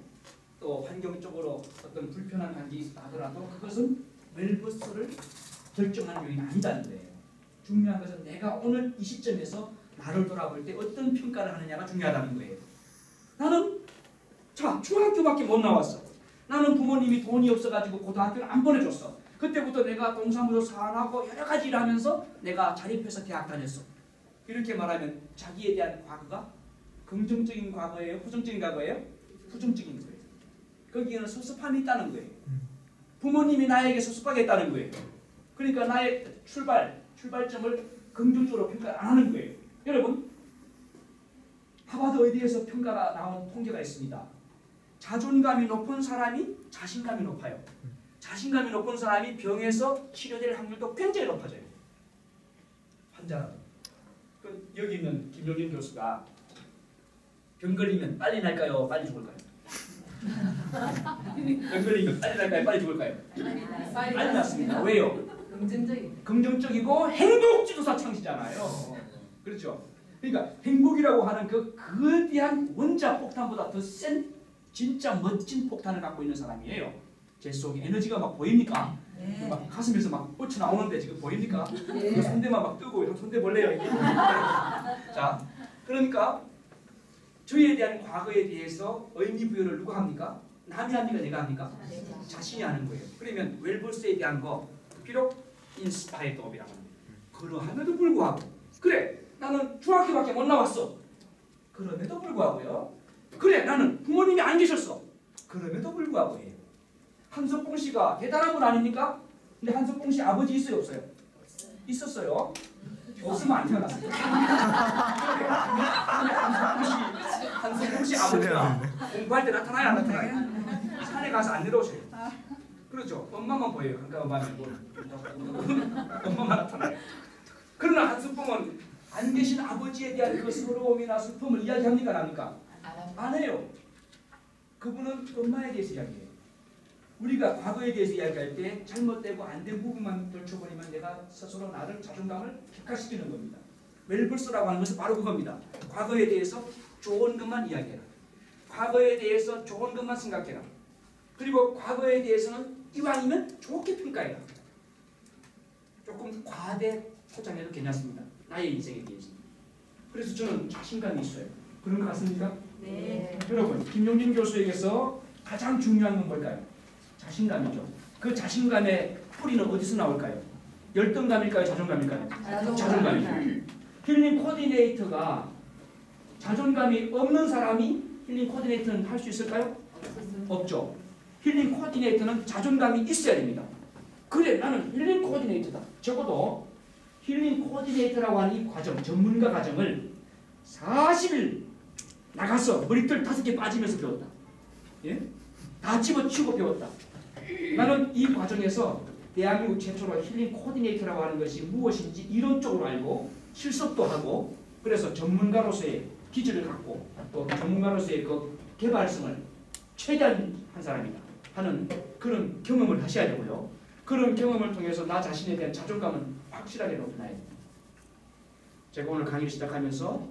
또 환경적으로 어떤 불편한 관계가 있다 하더라도 그것은 웰버스를 결정하는 요인이 아니다는 거예요. 중요한 것은 내가 오늘 이 시점에서 나를 돌아볼 때 어떤 평가를 하느냐가 중요하다는 거예요. 나는 중학교밖에 못 나왔어. 나는 부모님이 돈이 없어가지고 고등학교를 안 보내줬어. 그때부터 내가 동사무소 사안하고 여러 가지 일을 하면서 내가 자립해서 대학 다녔어. 이렇게 말하면 자기에 대한 과거가 긍정적인 과거예요? 부정적인 과거예요? 부정적인 거예요. 거기에는 섭섭함이 있다는 거예요. 부모님이 나에게 섭섭하게 했다는 거예요. 그러니까 나의 출발점을 긍정적으로 평가 안 하는 거예요. 여러분, 하버드 의대에서 평가가 나온 통계가 있습니다. 자존감이 높은 사람이 자신감이 높아요. 자신감이 높은 사람이 병에서 치료될 확률도 굉장히 높아져요. 환자라도. 여기 있는 김용진 교수가 병 걸리면 빨리 날까요? 빨리 죽을까요? 병 걸리면 빨리 날까요? 빨리 죽을까요? 빨리 났습니다. 왜요? 긍정적이고 행복지도사 창시잖아요. 그렇죠? 그러니까 행복이라고 하는 그 거대한 원자 폭탄보다 더 센 진짜 멋진 폭탄을 갖고 있는 사람이에요. 제 속에 에너지가 막 보입니까? 네. 막 가슴에서 막 뻗쳐 나오는데 지금 보입니까? 네. 손대만 막 뜨고 손대 볼래요 이게? 자, 그러니까 저에 대한 과거에 대해서 의미 부여를 누가 합니까? 남이 합니까? 내가 합니까? 자신이 하는 거예요. 그러면 웰버스에 대한 거 비록 인스파이어드 업이라고 합니다. 그러함에도 불구하고 그래 나는 중학교밖에 못 나왔어. 그럼에도 불구하고요. 그래 나는 부모님이 안 계셨어. 그럼에도 불구하고 해요. 한석봉 씨가 대단한 분 아닙니까? 근데 한석봉 씨 아버지 있어요 없어요? 있었어요. 없으면 안 태어났어요. 근데 한석봉 씨 아버지가 공부할 때 나타나요 안 나타나요? 산에 가서 안 내려오셔요. 그렇죠. 엄마만 보여요. 깜깜하면 엄마만 나타나요. 그러나 한석봉은 안 계신 아버지에 대한 그 서러움이나 슬픔을 이야기합니까 안 합니까? 안 해요. 그분은 엄마에 대해서 이야기해요. 우리가 과거에 대해서 이야기할 때 잘못되고 안 된 부분만 들춰버리면 내가 스스로 나를 자존감을 격하시키는 겁니다. 웰버스라고 하는 것은 바로 그겁니다. 과거에 대해서 좋은 것만 이야기해라. 과거에 대해서 좋은 것만 생각해라. 그리고 과거에 대해서는 이왕이면 좋게 평가해라. 조금 과대 포장해도 괜찮습니다. 나의 인생에 대해서. 그래서 저는 자신감이 있어요. 그런 것 같습니까? 네. 여러분, 김용진 교수에게서 가장 중요한 건 뭘까요? 자신감이죠. 그 자신감의 뿌리는 어디서 나올까요? 열등감일까요? 자존감일까요? 자존감이죠. 힐링 코디네이터가 자존감이 없는 사람이 힐링 코디네이터는 할 수 있을까요? 없죠. 힐링 코디네이터는 자존감이 있어야 됩니다. 그래 나는 힐링 코디네이터다. 적어도 힐링 코디네이터라고 하는 이 과정, 전문가 과정을 40일 나가서 머리털 5개 빠지면서 배웠다. 예? 다 집어치우고 배웠다. 나는 이 과정에서 대한민국 최초로 힐링 코디네이터라고 하는 것이 무엇인지 이론적으로 알고 실습도 하고 그래서 전문가로서의 기질을 갖고 또 전문가로서의 그 개발성을 최대한 한 사람이다 하는 그런 경험을 하셔야 되고요. 그런 경험을 통해서 나 자신에 대한 자존감은 확실하게 높여놔야 됩니다. 제가 오늘 강의를 시작하면서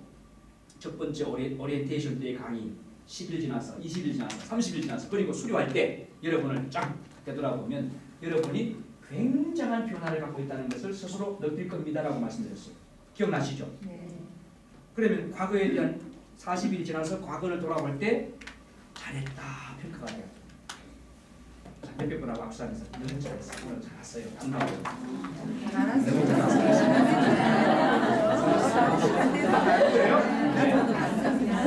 첫 번째 오리엔테이션 때의 강의 10일 지나서 20일 지나서 30일 지나서 그리고 수료할 때 여러분을 쫙 되돌아보면 여러분이 굉장한 변화를 갖고 있다는 것을 스스로 느낄 겁니다라고 말씀드렸어요. 기억나시죠? 네. 그러면 과거에 대한 40일이 지나서 과거를 돌아볼 때 잘했다 평가가 돼요. 자, 몇백 분하고 악수하면서 너무 잘했어. 오늘 잘했어요. 감사합니다.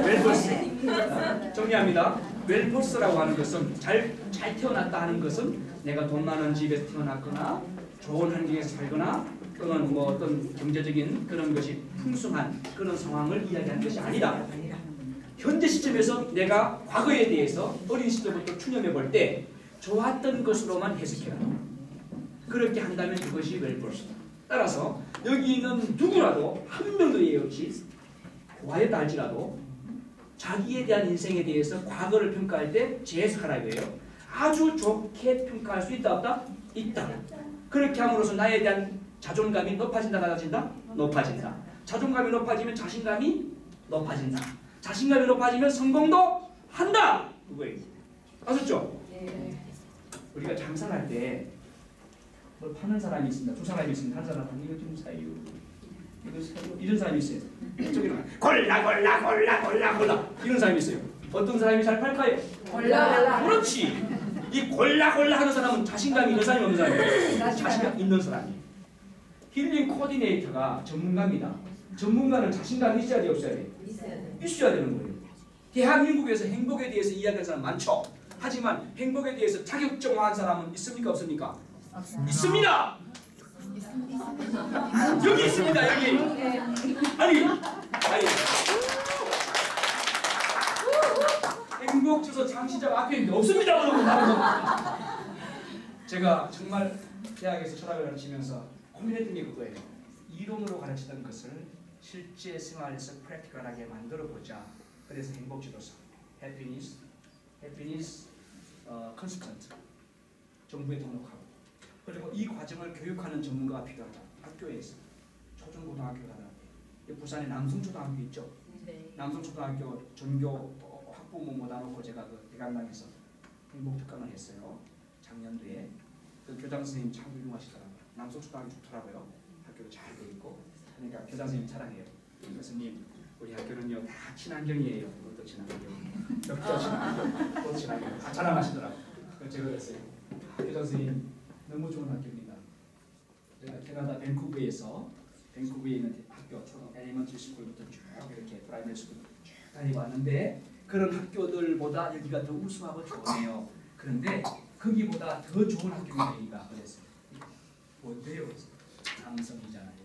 웰포스 정리합니다. 웰포스라고 하는 것은 잘 태어났다 하는 것은 내가 돈 많은 집에서 태어났거나 좋은 환경에서 살거나 또는 뭐 어떤 경제적인 그런 것이 풍성한 그런 상황을 이야기하는 것이 아니다. 현재 시점에서 내가 과거에 대해서 어린 시절부터 추념해 볼 때 좋았던 것으로만 해석해라. 그렇게 한다면 그것이 웰포스다. 따라서 여기 있는 누구라도 한 명도 예외 없이 고하였다 할지라도 자기에 대한 인생에 대해서 과거를 평가할 때 재해석하라 이거예요. 아주 좋게 평가할 수 있다 없다? 있다. 그렇게 함으로써 나에 대한 자존감이 높아진다 낮아진다? 높아진다. 자존감이 높아지면 자신감이 높아진다. 자신감이 높아지면 성공도 한다. 그거예요. 아셨죠? 네. 우리가 장사를 할 때 뭘 파는 사람이 있습니다. 두 사람이 있습니다. 한 사람은 이거 좀 사요. 이거 사요. 이런 사람이 있어요. 저기는 골라 이런 사람이 있어요. 어떤 사람이 잘 팔까요? 골라. 그렇지. 이 골라 하는 사람은 자신감이 있는 사람이 없는 사람이에요. 자신감 있는 사람이. 힐링 코디네이터가 전문가입니다. 전문가는 자신감이 있어야 돼 없어야 돼? 있어야 되는 거예요. 대한민국에서 행복에 대해서 이야기하는 사람 많죠. 하지만 행복에 대해서 자격증화한 사람은 있습니까 없습니까? 있습니다. 여기 있습니다. 여기. 아니 행복주소 창시자가 앞에 있는데 없습니다. 그러고 제가 정말 대학에서 철학을 가르치면서 고민했던 게 그거예요. 이론으로 가르치던 것을 실제 생활에서 프랙티컬하게 만들어보자. 그래서 행복지도서, 해피니스, 컨스턴트, 정부에 등록하고 그리고 이 과정을 교육하는 전문가가 필요하다. 학교에서 초중고등학교 가다가 부산에 남성초등학교 있죠. 네. 남성초등학교 전교 학부모 모아 놓고 제가 그 대강당에서 행복특강을 했어요. 작년도에 그 교장 선생님 참 훌륭하시더라고요. 남성초등학교 좋더라고요. 학교도 잘 돼 있고 그러니까 교장 선생님 자랑해요. 교수님 우리 학교는요 다 친환경이에요. 그것도 친환경, 벽도 친환경, 그것도 친환경 다 자랑하시더라고요. 그래서 제가 그랬어요. 교장 선생님 너무 좋은 학교입니다. 제가 캐나다 밴쿠버에 있는 학교 초등 엘리먼트리 스쿨부터 쭉 이렇게 프라이머리 스쿨 쭉 다니고 왔는데 그런 학교들보다 여기가 더 우수하고 좋네요. 그런데 거기보다 더 좋은 학교입니다. 여기가 그랬어요. 뭔데요? 남성이잖아요.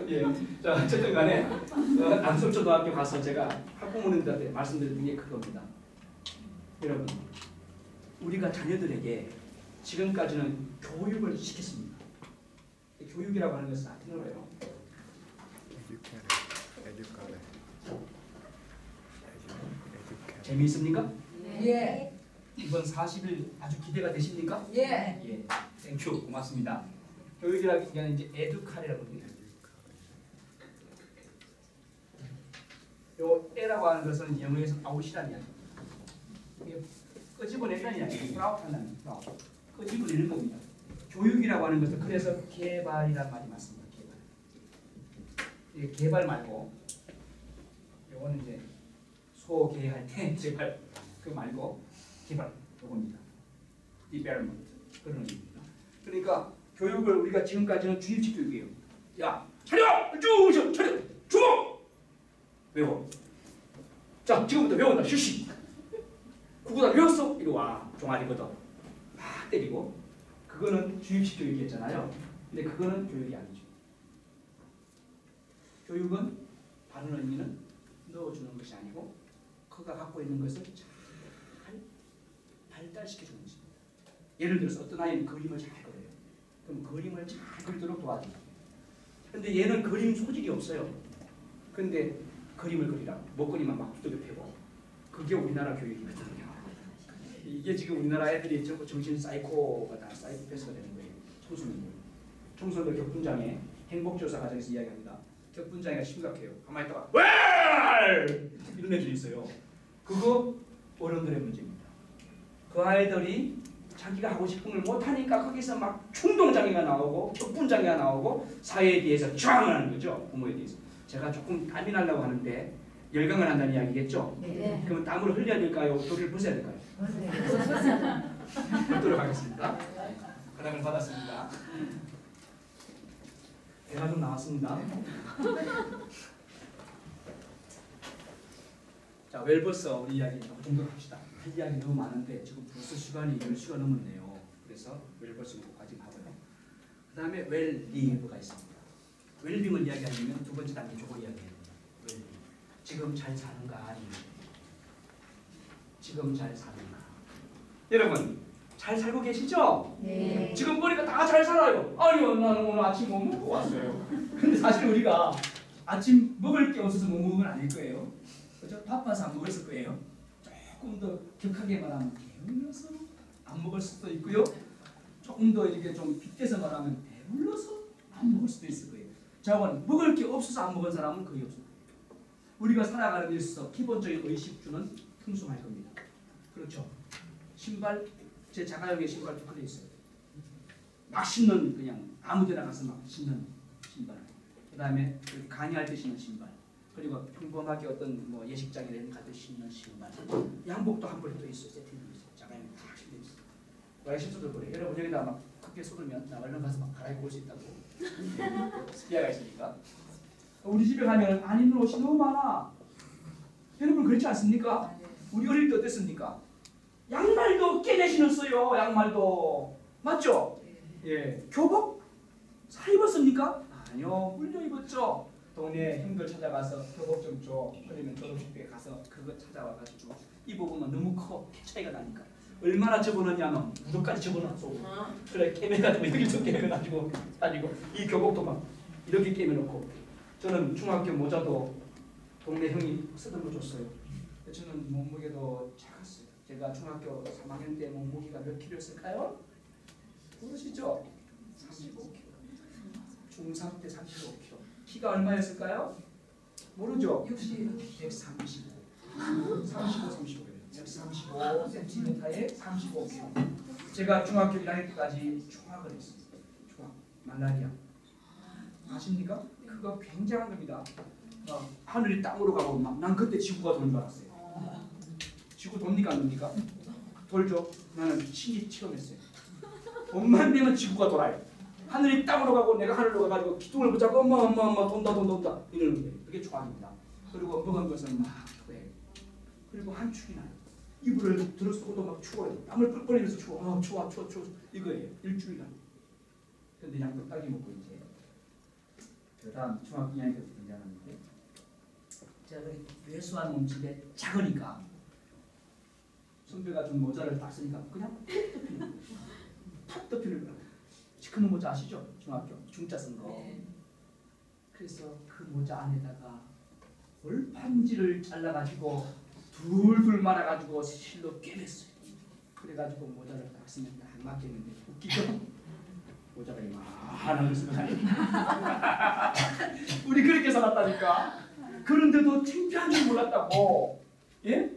예, 자 어쨌든 간에 남성초등학교 가서 제가 학부모님들한테 말씀드린 게 그겁니다. 여러분, 우리가 자녀들에게 지금까지는 교육을 시켰습니다. 교육이라고 하는 것은 어떤 거예요? 재미있습니까? 예. 이번 40일 아주 기대가 되십니까? 예. 예, 땡큐 고맙습니다. 교육이라는 게 이제 에듀칼이라고 합니다. 요 에라고 하는 것은 영어에서 아웃이라는 이야기. 이게 끄집어내는 이야기. 프라웃한다는 프라웃. 끄집어내는 겁니다. 교육이라고 하는 것은 그래서 개발이란 말이 맞습니다. 개발. 이게 개발 말고 요거는 이제 소개할 때 개발 그 말고 개발 요겁니다. development 그런 의미입니다. 그러니까 교육을 우리가 지금까지는 주입식 교육이에요. 야 차려! 쭉 차려! 주먹! 외워. 자 지금부터 외운다. 실시. 구구단 외웠어? 이리 와. 종아리 걷어. 막 때리고 그거는 주입식 교육이었잖아요. 근데 그거는 교육이 아니죠. 교육은 다른 의미는 넣어주는 것이 아니고 그가 갖고 있는 것을 잘 발달시켜주는 것입니다. 예를 들어서 어떤 아이는 그림을 잘 그려요. 그럼 그림을 잘 그리도록 도와줘요. 근데 얘는 그림 소질이 없어요. 근데 그림을 그리라. 못 그리면 막 두들겨 패고. 그게 우리나라 교육이거든요. 이게 지금 우리나라 애들이 전부 정신 사이코가 다 사이코패스가 되는 거예요. 청소년들. 청소년들 격분장애 행복조사 과정에서 이야기합니다. 격분장애가 심각해요. 가만히 있다가 왜 이런 애들이 있어요. 그거 어른들의 문제입니다. 그 아이들이 자기가 하고 싶은 걸 못하니까 거기서 막 충동장애가 나오고 격분장애가 나오고 사회에 대해서 저항을 하는 거죠. 부모에 대해서. 제가 조금 땀이 나려고 하는데 열강을 한다는 이야기겠죠. 네. 그러면 땀을 흘려야 될까요? 도리를 벗어야 될까요? 벗도록 하겠습니다. 허락을 받았습니다. 배가 좀 나왔습니다. 자, 웰버서 우리 이야기 이 정도로 합시다. 할 이야기 너무 많은데 지금 벌써 시간이 10시가 넘었네요. 그래서 웰버서 까지 하고요. 그 다음에 웰리브가 있습니다. 웰빙을 이야기하려면 두 번째 단계 저거 이야기해야 됩니다. 웰빙. 지금 잘 사는가 아닌가. 지금 잘 사는가. 여러분 잘 살고 계시죠? 네. 지금 보니까 다 잘 살아요. 아니요, 나는 오늘 아침 못 먹고 왔어요. 근데 사실 우리가 아침 먹을 게 없어서 못 먹은 건 아닐 거예요. 그죠? 바빠서 안 먹었을 거예요. 조금 더 격하게 말하면 게을러서 안 먹을 수도 있고요. 조금 더 이렇게 좀 빗대서 말하면 배불러서 안 먹을 수도 있을 거예요. 자원 먹을 게 없어서 안 먹은 사람은 거의 없어요. 우리가 살아가는 데 있어서 기본적인 의식주는 풍성할 겁니다. 그렇죠? 신발, 제 자가용의 신발 두 컬러 있어요. 막 신는 그냥 아무데나 가서 막 신는 신발. 그 다음에 강의할 때 신는 신발. 그리고 평범하게 어떤 뭐 예식장에 가서 신는 신발. 양복도 한 벌 또 있어요. 세팅이 있어요. 자가용에 딱 신려 있어요. 와이셔츠도 그래. 여러분 여기다 막 크게 쏟으면 나 얼른 가서 막 갈아입고 올 수 있다고. 스피아가 있으니까. 우리 집에 가면 안 입는 옷이 너무 많아. 여러분 그렇지 않습니까? 우리 어릴 때 어땠습니까? 양말도 깨내 신었어요. 양말도. 맞죠? 예. 교복? 사 입었습니까? 아니요. 물려 입었죠. 동네 형들 찾아가서 교복 좀 줘. 그러면 졸업식 때 가서 그거 찾아와가지고 입어보면 너무 커. 차이가 나니까. 얼마나 접어넣냐면 무릎까지 접어넣었어. 그래 깨매가지고 여기서 깨매가지고 가지고 이 교복도 막 이렇게 깨매놓고 저는 중학교 모자도 동네 형이 쓰던 거 줬어요. 저는 몸무게도 작았어요. 제가 중학교 3학년 때 몸무게가 몇 킬로였을까요? 모르시죠? 35kg. 중3 때 35kg. 키가 얼마였을까요? 모르죠? 135. 135cm에 35kg. 제가 중학교 1학년 때까지 총학을 했어요. 총학. 말라리아. 아십니까? 그거 굉장한 겁니다. 하늘이 땅으로 가고 막 난 그때 지구가 도는 줄 알았어요. 지구 돕니까 안 돕니까? 돌죠. 나는 신기 체험했어요. 돈만 내면 지구가 돌아요. 하늘이 땅으로 가고 내가 하늘로 가가지고 기둥을 붙잡고 엄마 돈다 이러는 거예요. 그게 총학입니다. 그리고 먹은 것은 막 토해. 그리고 한축이 나요. 이불을 들어쓰고도 막 추워요. 땀을 뻘뻘 흘려서 추워. 추워 이거예요. 일주일간. 근데 양도 딱이 먹고 이제 그 다음 중학교 2학년 때부터 등장하는데 제가 왜소한 몸집에 작으니까 선배가 좀 모자를 딱 쓰니까 그냥 푹 덮이는 거야. 시커먼 모자 아시죠? 중학교 중자 쓴 거. 그래서 그 모자 안에다가 골판지를 잘라가지고 둘둘 말아가지고 실로 꿰맸어요. 그래가지고 모자를 딱 쓰면 딱 맞겠는데 웃기죠? 모자가 이만한 거 쓰고 다니까 우리 그렇게 살았다니까. 그런데도 창피한 줄 몰랐다고. 예?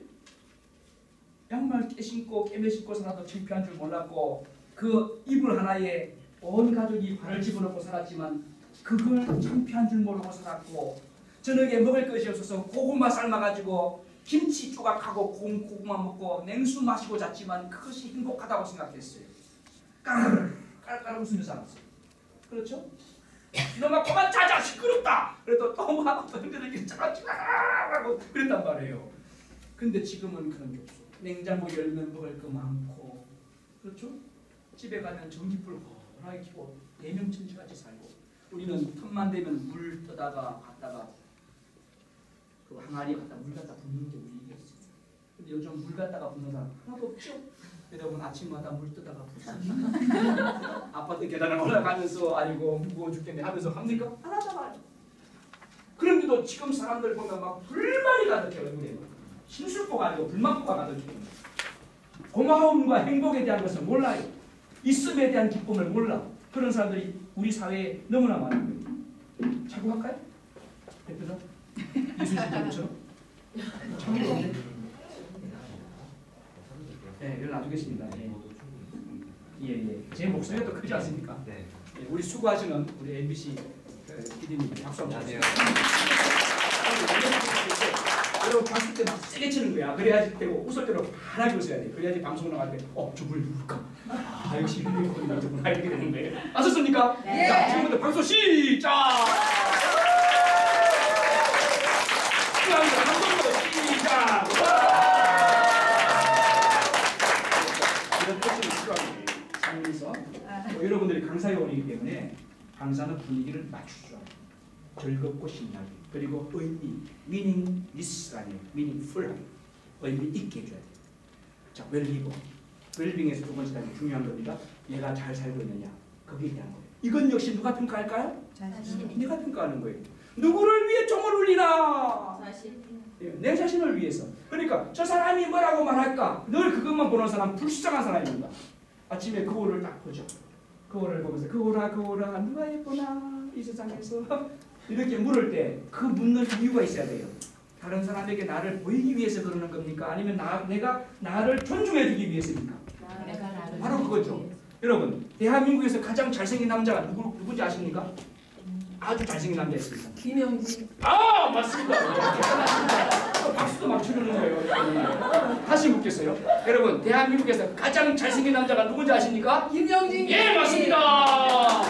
양말 신고 깨매 신고 살아도 창피한 줄 몰랐고 그 이불 하나에 온 가족이 발을 집어넣고 살았지만 그걸 창피한 줄 모르고 살았고 저녁에 먹을 것이 없어서 고구마 삶아가지고 김치 조각하고 고구마 먹고 냉수 마시고 잤지만 그것이 행복하다고 생각했어요. 깔깔 웃으면서 살았어요. 그렇죠? 너가 그만 자자 시끄럽다. 그래도 또 하고 또 형들에게 하고 그랬단 말이에요. 근데 지금은 그런 게 없어. 냉장고 열면 먹을 거 많고 그렇죠? 집에 가면 전기불 환하게 켜고 대명천지같이 살고 우리는 틈만 되면 물 떠다가 갔다가 그 항아리 갖다 물 갖다 붓는 게 우리이겠어요. 근데 요즘 물 갖다가 붓는 사람 하나도 없죠? 여러분 아침마다 물 떠다가 붓습니다. 아파트 계단을 올라가면서 아이고 무거워 죽겠네 하면서 합니까? 하나도 안 해요. 그런데도 지금 사람들 보면 막 불만이 가득해 얼굴에 심술보가 아니고 불만보가 가득해. 고마움과 행복에 대한 것을 몰라요. 있음에 대한 기쁨을 몰라. 그런 사람들이 우리 사회에 너무나 많은 거예요. 자고 할까요? 대표자 이수진처럼 네, 이걸 놔두겠습니다. 예. 제 목소리가 더 크지 않습니까? 네. 예, 우리 수고하시는 우리 MBC PD님 박수 한번 주세요. 여러분 박수 때 막 세게 치는 거야. 그래야지 되고 웃을 때로 환하게 웃어야 돼. 그래야지 방송 나갈 때 저분이 누굴까? 역시 이분이 저분아 이렇게 되는 거예요. 아셨습니까? 네. 자, 지금부터 박수 시작! 한번더 시작! 이런 표정이 필요합니다. 살면서 여러분들이 강사요원이기 때문에 강사는 분위기를 맞추죠. 즐겁고 신나게 그리고 의미, meaningless가 아니에요. meaningful하게 의미 있게 해줘야 돼요. 자, 웰리버, 웰빙에서 두 번째 단계 중요한 겁니다. 얘가 잘 살고 있느냐 거기에 대한 거예요. 이건 역시 누가 평가할까요? 내가 평가하는 거예요. 누구를 위해 종을 울리나? 내 자신을 위해서. 그러니까 저 사람이 뭐라고 말할까? 늘 그것만 보는 사람 불쌍한 사람입니다. 아침에 거울을 딱 보죠. 거울을 보면서 거울아 누가 예쁘나 이 세상에서 이렇게 물을 때 그 묻는 이유가 있어야 돼요. 다른 사람에게 나를 보이기 위해서 그러는 겁니까? 아니면 내가 나를 존중해주기 위해서입니까? 바로 그거죠. 여러분 대한민국에서 가장 잘생긴 남자가 누군지 아십니까? 아주 잘생긴 남자 있습니다. 김영진. 아 맞습니다. 박수도 막 치르는 거예요. 다시 묻겠어요. 여러분 대한민국에서 가장 잘생긴 남자가 누군지 아십니까? 김영진. 예 맞습니다.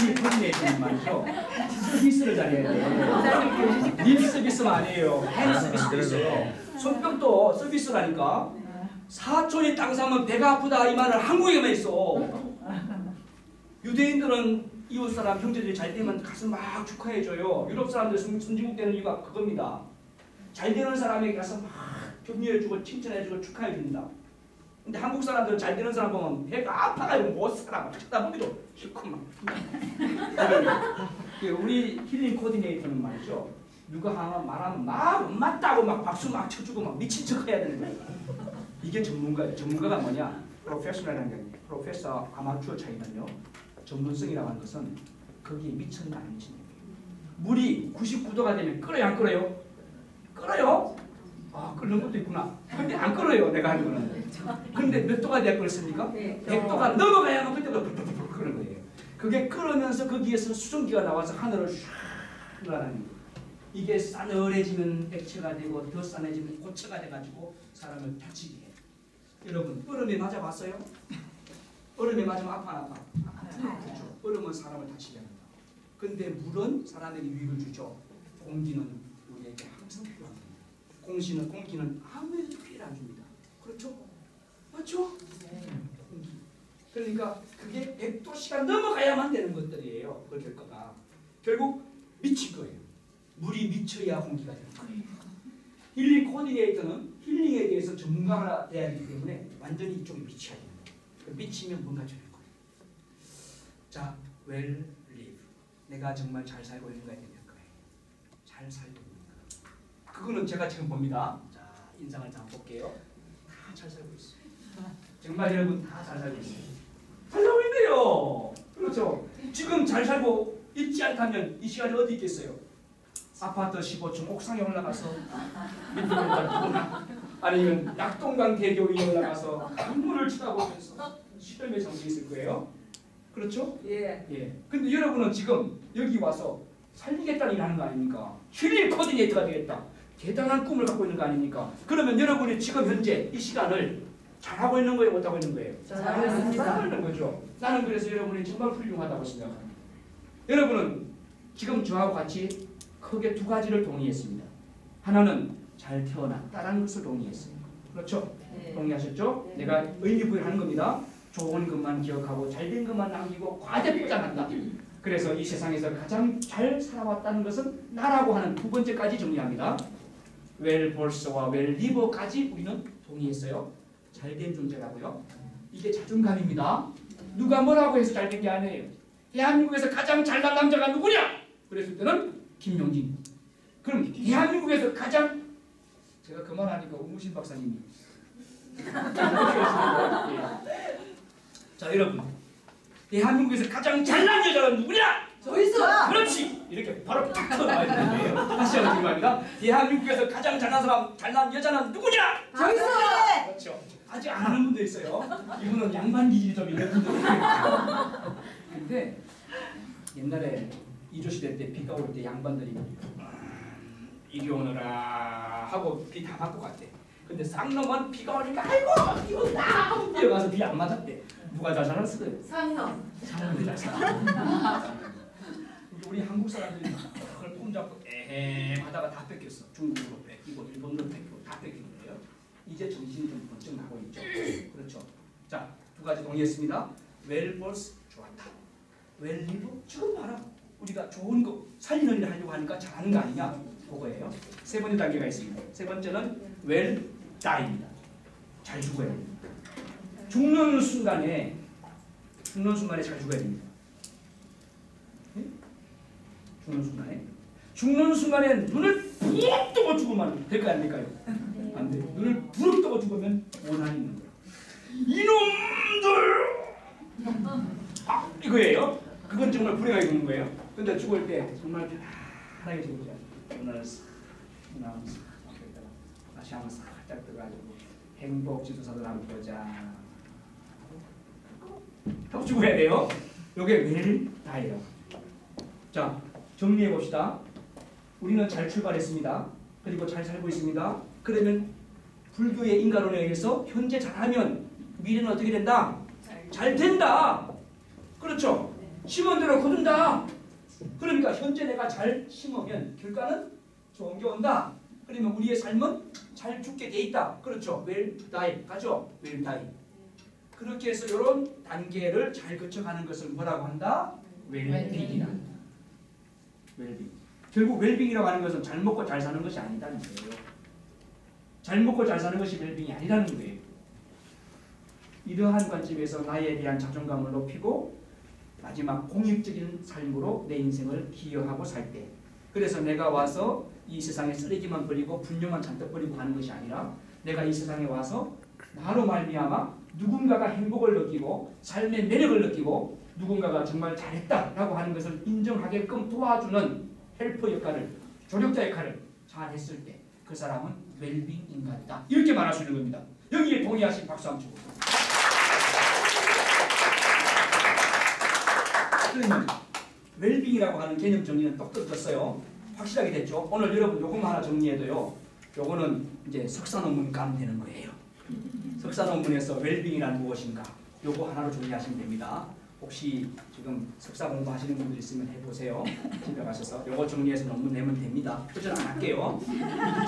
이 본인의 말이죠. 서비스를 잘해야 돼요. 립 서비스는 아니에요. 핸 서비스도 있어요. 손뼉도 서비스라니까. 사촌이 땅 사면 배가 아프다 이 말을 한국에만 있어. 유대인들은 이웃 사람 형제들이 잘 되면 가서 막 축하해줘요. 유럽 사람들 선진국 되는 이유가 그겁니다. 잘 되는 사람에게 가서 막 격려해주고 칭찬해주고 축하해줍니다. 근데 한국 사람들 잘 되는 사람 보면 배가 아파가지고 못 살아. 쳐다보기도 싫고 막. 우리 힐링 코디네이터는 말이죠. 누가 하나 말하면 막 맞다고 막 박수 막 쳐주고 막 미친 척 해야 되는 거예요. 이게 전문가예요. 전문가가 뭐냐? 프로페셔널이라는 게 아니에요. 프로페서 아마추어 차이는요. 전문성이라고 하는 것은 거기에 미쳤나 안 미쳤냐. 물이 99도가 되면 끓어요 안 끓어요? 끓어요? 끓는 것도 있구나. 근데 안 끓어요 내가 하는 거는. 근데 몇 도가 돼야 끓습니까? 100도가 넘어가야만 그때부터 푹푹푹 끓는 거예요. 그게 끓으면서 거기에서 수증기가 나와서 하늘을 슉 흘러가는 거예요. 이게 싸늘해지면 액체가 되고 더 싸늘해지면 고체가 돼가지고 사람을 다치게 해요. 여러분 얼음에 맞아봤어요? 얼음에 맞으면 아파 안 아파? 그렇죠. 얼음은 사람을 다치게 합니다. 근데 물은 사람에게 유익을 주죠. 공기는 우리에게 항상 필요합니다. 공기는 아무에도 피해를 안 줍니다. 그렇죠? 맞죠? 공기. 그러니까 그게 100도씨가 넘어가야만 되는 것들이에요. 그 결과가. 결국 미칠 거예요. 물이 미쳐야 공기가 되는 거예요. 힐링 코디네이터는 힐링에 대해서 전문가가 돼야 하기 때문에 완전히 이쪽에 미쳐야 됩니다. 미치면 뭔가 되는 거예요. 자, well live. 내가 정말 잘 살고 있는가에 대한 거예요. 잘 살고 있는가. 그거는 제가 지금 봅니다. 자, 인상을 다 볼게요. 다 잘 살고 있어요. 정말 여러분 다 잘 살고 있어요. 잘 살고 있네요. 그렇죠. 지금 잘 살고 있지 않다면 이 시간에 어디 있겠어요? 아파트 15층 옥상에 올라가서 아니면 낙동강 대교 위에 올라가서 강물을 쳐다보면서 시름에 잠겨 있을 거예요. 그렇죠? 예. 근데 여러분은 지금 여기 와서 살리겠다는 일 하는 거 아닙니까? 힐링 코디네이터가 되겠다. 대단한 꿈을 갖고 있는 거 아닙니까? 그러면 여러분이 지금 현재 이 시간을 잘하고 있는 거예요? 못하고 있는 거예요? 잘하고 있습니다. 잘하고 있는 거죠. 나는 그래서 여러분이 정말 훌륭하다고 생각합니다. 여러분은 지금 저하고 같이 크게 두 가지를 동의했습니다. 하나는 잘 태어났다라는 것을 동의했어요. 그렇죠? 네. 동의하셨죠? 네. 내가 의미 부여하는 겁니다. 좋은 것만 기억하고 잘된 것만 남기고 과대 포장한다. 그래서 이 세상에서 가장 잘 살아왔다는 것은 나라고 하는 두 번째까지 정리합니다. 웰볼스와 웰리버까지 우리는 동의했어요. 잘된 존재라고요. 이게 자존감입니다. 누가 뭐라고 해서 잘된 게 아니에요. 대한민국에서 가장 잘난 남자가 누구냐? 그랬을 때는 김용진. 그럼 대한민국에서 가장 제가 그 말 하니까 우무신 박사님이 자 여러분 대한민국에서 가장 잘난 여자가 누구냐? 저 있어. 그렇지 이렇게 바로 탁 터나와야 되는데요. 다시 한번 질문합니다. 대한민국에서 가장 잘난 사람 잘난 여자는 누구냐? 저 있어. 그렇죠. 아직 안 하는 분도 있어요. 이분은 양반 기질이 좀 있는 분들이 있어요. 근데 옛날에 이조시대 때 비가 올 때 양반들이 이리 오너라 하고 비 다 맞고 갔대. 근데 쌍놈은 비가 오니까 아이고 비 온다 하고 뛰어가서 비 안 맞았대. 누가 잘 살았을까요? 상형. 상놈이 잘 살았대. 우리 한국 사람들이 그걸 폼잡고 에헤 하다가 다 뺏겼어. 중국으로 뺏기고 일본으로 뺏기고 다 뺏긴 거예요. 이제 정신이 좀 번쩍 나고 있죠. 그렇죠. 자, 두 가지 동의했습니다. 웰볼스 좋았다. 웰리브 지금 봐라. 우리가 좋은 거 살리는 일을 하려고 하니까 잘하는 거 아니냐? 그거예요. 세 번째 단계가 있습니다. 세 번째는 웰 다이입니다. 잘 죽어야 됩니다. 죽는 순간에 잘 죽어야 됩니다. 네? 죽는 순간에 눈을 부릅 뜨고 죽으면 될까요? 안 될까요? 안 돼요. 눈을 부릅 뜨고 죽으면 원한이 있는 거예요. 이놈들! 이거예요. 그건 정말 불행하게 죽는 거예요. 근데 죽을 때 정말 편하게 죽으자. 오늘 다시 한번 살짝 들어가지고 행복 지도사들 한번 보자. 하고 죽어야 돼요. 요게 웰다이라고. 자, 정리해 봅시다. 우리는 잘 출발했습니다. 그리고 잘 살고 있습니다. 그러면 불교의 인간론에 의해서 현재 잘하면 미래는 어떻게 된다? 잘 된다. 그렇죠? 심은 대로 거둔다. 그러니까 현재 내가 잘 심으면 결과는 좋은 게 온다. 그러면 우리의 삶은 잘 죽게 돼 있다. 그렇죠? 웰다이 가죠? 웰다이. 그렇게 해서 이런 단계를 잘 거쳐가는 것을 뭐라고 한다? 웰빙이다. 웰빙. 결국 웰빙이라고 하는 것은 잘 먹고 잘 사는 것이 아니다는 거예요. 잘 먹고 잘 사는 것이 웰빙이 아니라는 거예요. 이러한 관점에서 나에 대한 자존감을 높이고 마지막 공익적인 삶으로 내 인생을 기여하고 살 때, 그래서 내가 와서 이 세상에 쓰레기만 버리고 분뇨만 잔뜩 버리고 가는 것이 아니라 내가 이 세상에 와서 나로 말미암아 누군가가 행복을 느끼고 삶의 매력을 느끼고 누군가가 정말 잘했다라고 하는 것을 인정하게끔 도와주는 헬퍼 역할을, 조력자 역할을 잘 했을 때 그 사람은 웰빙 인간이다. 이렇게 말할 수 있는 겁니다. 여기에 동의하신 박수 한번 주고. 그러면 웰빙이라고 하는 개념 정리는 똑똑했어요. 확실하게 됐죠. 오늘 여러분 요것만 하나 정리해도요. 요거는 이제 석사 논문 가면 되는 거예요. 석사 논문에서 웰빙이란 무엇인가? 요거 하나로 정리하시면 됩니다. 혹시 지금 석사 공부하시는 분들 있으면 해보세요. 집에 가셔서 요거 정리해서 논문 내면 됩니다. 표절 안 할게요.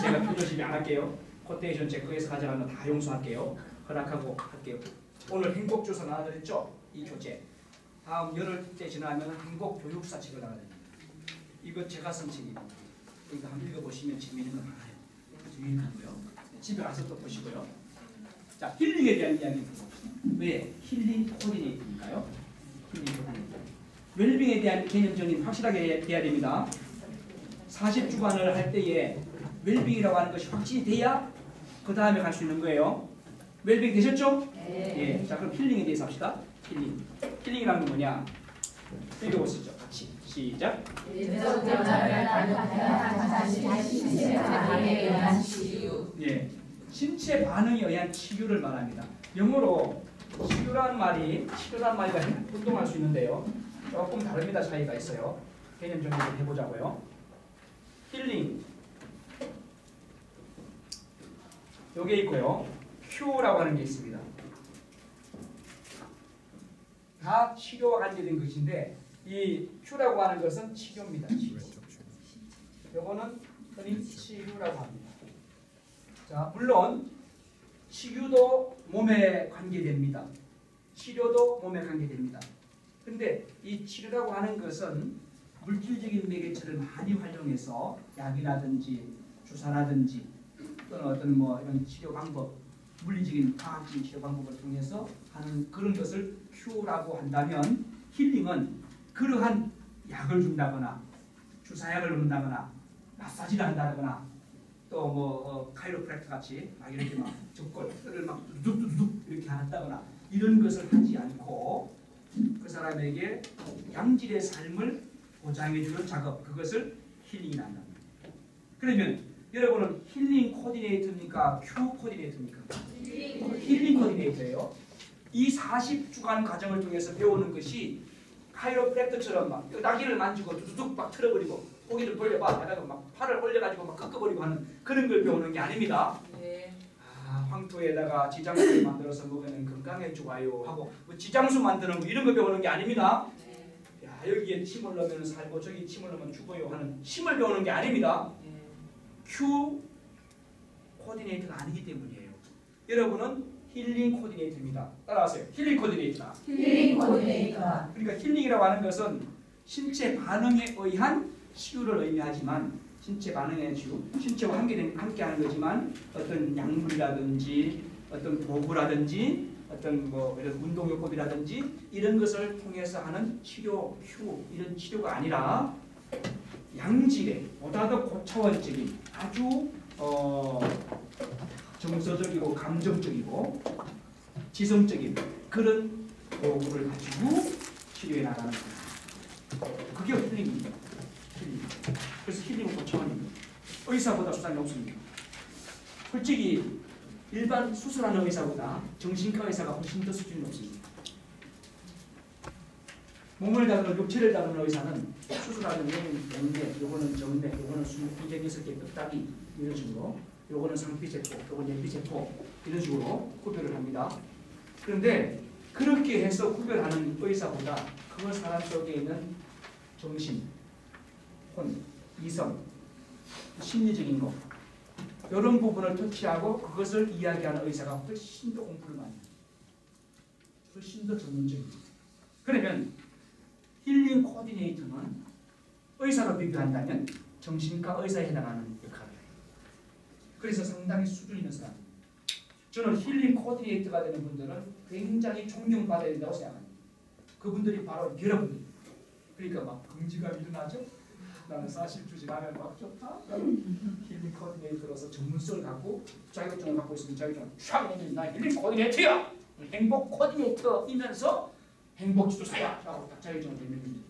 제가 표절 시비 안 할게요. 코테이션 체크해서 가져가는 거 다 용서할게요. 허락하고 할게요. 오늘 행복주사 나눠드렸죠? 이 교재. 다음 열흘 때 지나면 행복교육사 책을 나눠드립니다. 이거 제가 쓴 책입니다. 이거 한번 읽어보시면 재미있는 거 많아요. 유익하고요. 집에 가서 또 보시고요. 자, 힐링에 대한 이야기 들어봅시다. 왜? 힐링 코디네이터니까요. 웰빙에 대한 개념 정리 확실하게 돼야 됩니다. 40주간을 할 때에 웰빙이라고 하는 것이 확실히 돼야 그 다음에 갈 수 있는 거예요. 웰빙 되셨죠? 네. 예. 자, 그럼 힐링에 대해서 합시다. 힐링. 힐링이라는 건 뭐냐? 읽어보시죠. 같이. 시작. 예. 신체 반응에 의한 치유를 말합니다. 영어로 치유란 말이가 운동할 수 있는데요. 조금 다릅니다. 차이가 있어요. 개념 정리 좀 해보자고요. 힐링. 요게 있고요. 큐라고 하는 게 있습니다. 다 치료와 관계된 것인데 이 큐라고 하는 것은 치료입니다. 치료. 요거는 흔히 치유라고 합니다. 자, 물론 치유도 몸에 관계됩니다. 치료도 몸에 관계됩니다. 근데 이 치료라고 하는 것은 물질적인 매개체를 많이 활용해서 약이라든지 주사라든지 또는 어떤 뭐 이런 치료 방법, 물리적인 과학적인 치료 방법을 통해서 하는 그런 것을 큐라고 한다면, 힐링은 그러한 약을 준다거나 주사약을 놓는다거나 마사지를 한다거나 또 뭐 카이로프랙터 같이 막 이렇게 막 접골을 막 두둑두둑 이렇게 한다거나 이런 것을 하지 않고 그 사람에게 양질의 삶을 보장해주는 작업, 그것을 힐링이라 한다. 그러면 여러분은 힐링 코디네이터입니까? 큐 코디네이터입니까? 힐링 코디네이터예요. 이 40주간 과정을 통해서 배우는 것이 카이로프랙터처럼 막 나귀를 만지고 두둑 막 틀어버리고 고기를 돌려봐 하다가 막 팔을 올려가지고 막 꺾어버리고 하는 그런 걸 배우는 게 아닙니다. 황토에다가 지장수를 만들어서 먹으면 건강에 좋아요 하고 뭐 지장수 만드는 거 이런 거 배우는 게 아닙니다. 야, 여기에 침을 넣으면 살고 저기 침을 넣으면 죽어요 하는 침을 배우는 게 아닙니다. 큐 코디네이터가 아니기 때문이에요. 여러분은 힐링 코디네이터입니다. 따라하세요. 힐링 코디네이터다. 힐링 코디네이터. 그러니까 힐링이라고 하는 것은 신체 반응에 의한 치유를 의미하지만, 신체 반응의 치유, 신체와 함께하는 거지만 어떤 약물이라든지 어떤 도구라든지 어떤 뭐 이런 운동요법이라든지 이런 것을 통해서 하는 치료, 큐 이런 치료가 아니라 양질의 보다 더 고차원적인 아주 정서적이고 감정적이고 지성적인 그런 도구를 가지고 치료해 나가는 거예요. 그게 힐링입니다. 힐링. 그래서 힐링은 고차원입니다. 의사보다 수단이 없습니다. 솔직히 일반 수술하는 의사보다 정신과 의사가 훨씬 더 수준이 높습니다. 몸을 다루는 육체를 다루는 의사는 수술하는 요는 연대, 요거는 정맥, 요거는 순기경이석계 뼈다귀 이런 식으로, 요거는 상피세포, 요거는 예피세포 이런 식으로 구별을 합니다. 그런데 그렇게 해서 구별하는 의사보다 그 사람 속에 있는 정신, 혼, 이성, 심리적인 것 이런 부분을 터치하고 그것을 이야기하는 의사가 훨씬 더 공부를 많이 해요. 훨씬 더 전문적입니다. 그러면 힐링 코디네이터는 의사로 비교한다면 정신과 의사에 해당하는 역할을 해요. 그래서 상당히 수준 있는 사람입니다. 저는 힐링 코디네이터가 되는 분들은 굉장히 존경받아야 된다고 생각합니다. 그분들이 바로 여러분입니다. 그러니까 막 긍지가 일어나죠. 나는 사실 주지 라면 막 좋다. 나는 힐링 코디네이터로서 전문성을 갖고 자격증을 갖고 있으면 자격증을 촥 내면 나 힐링 코디네이터야. 행복 코디네이터이면서 행복 지도사야 라고 딱 자격증을 내밀립니다.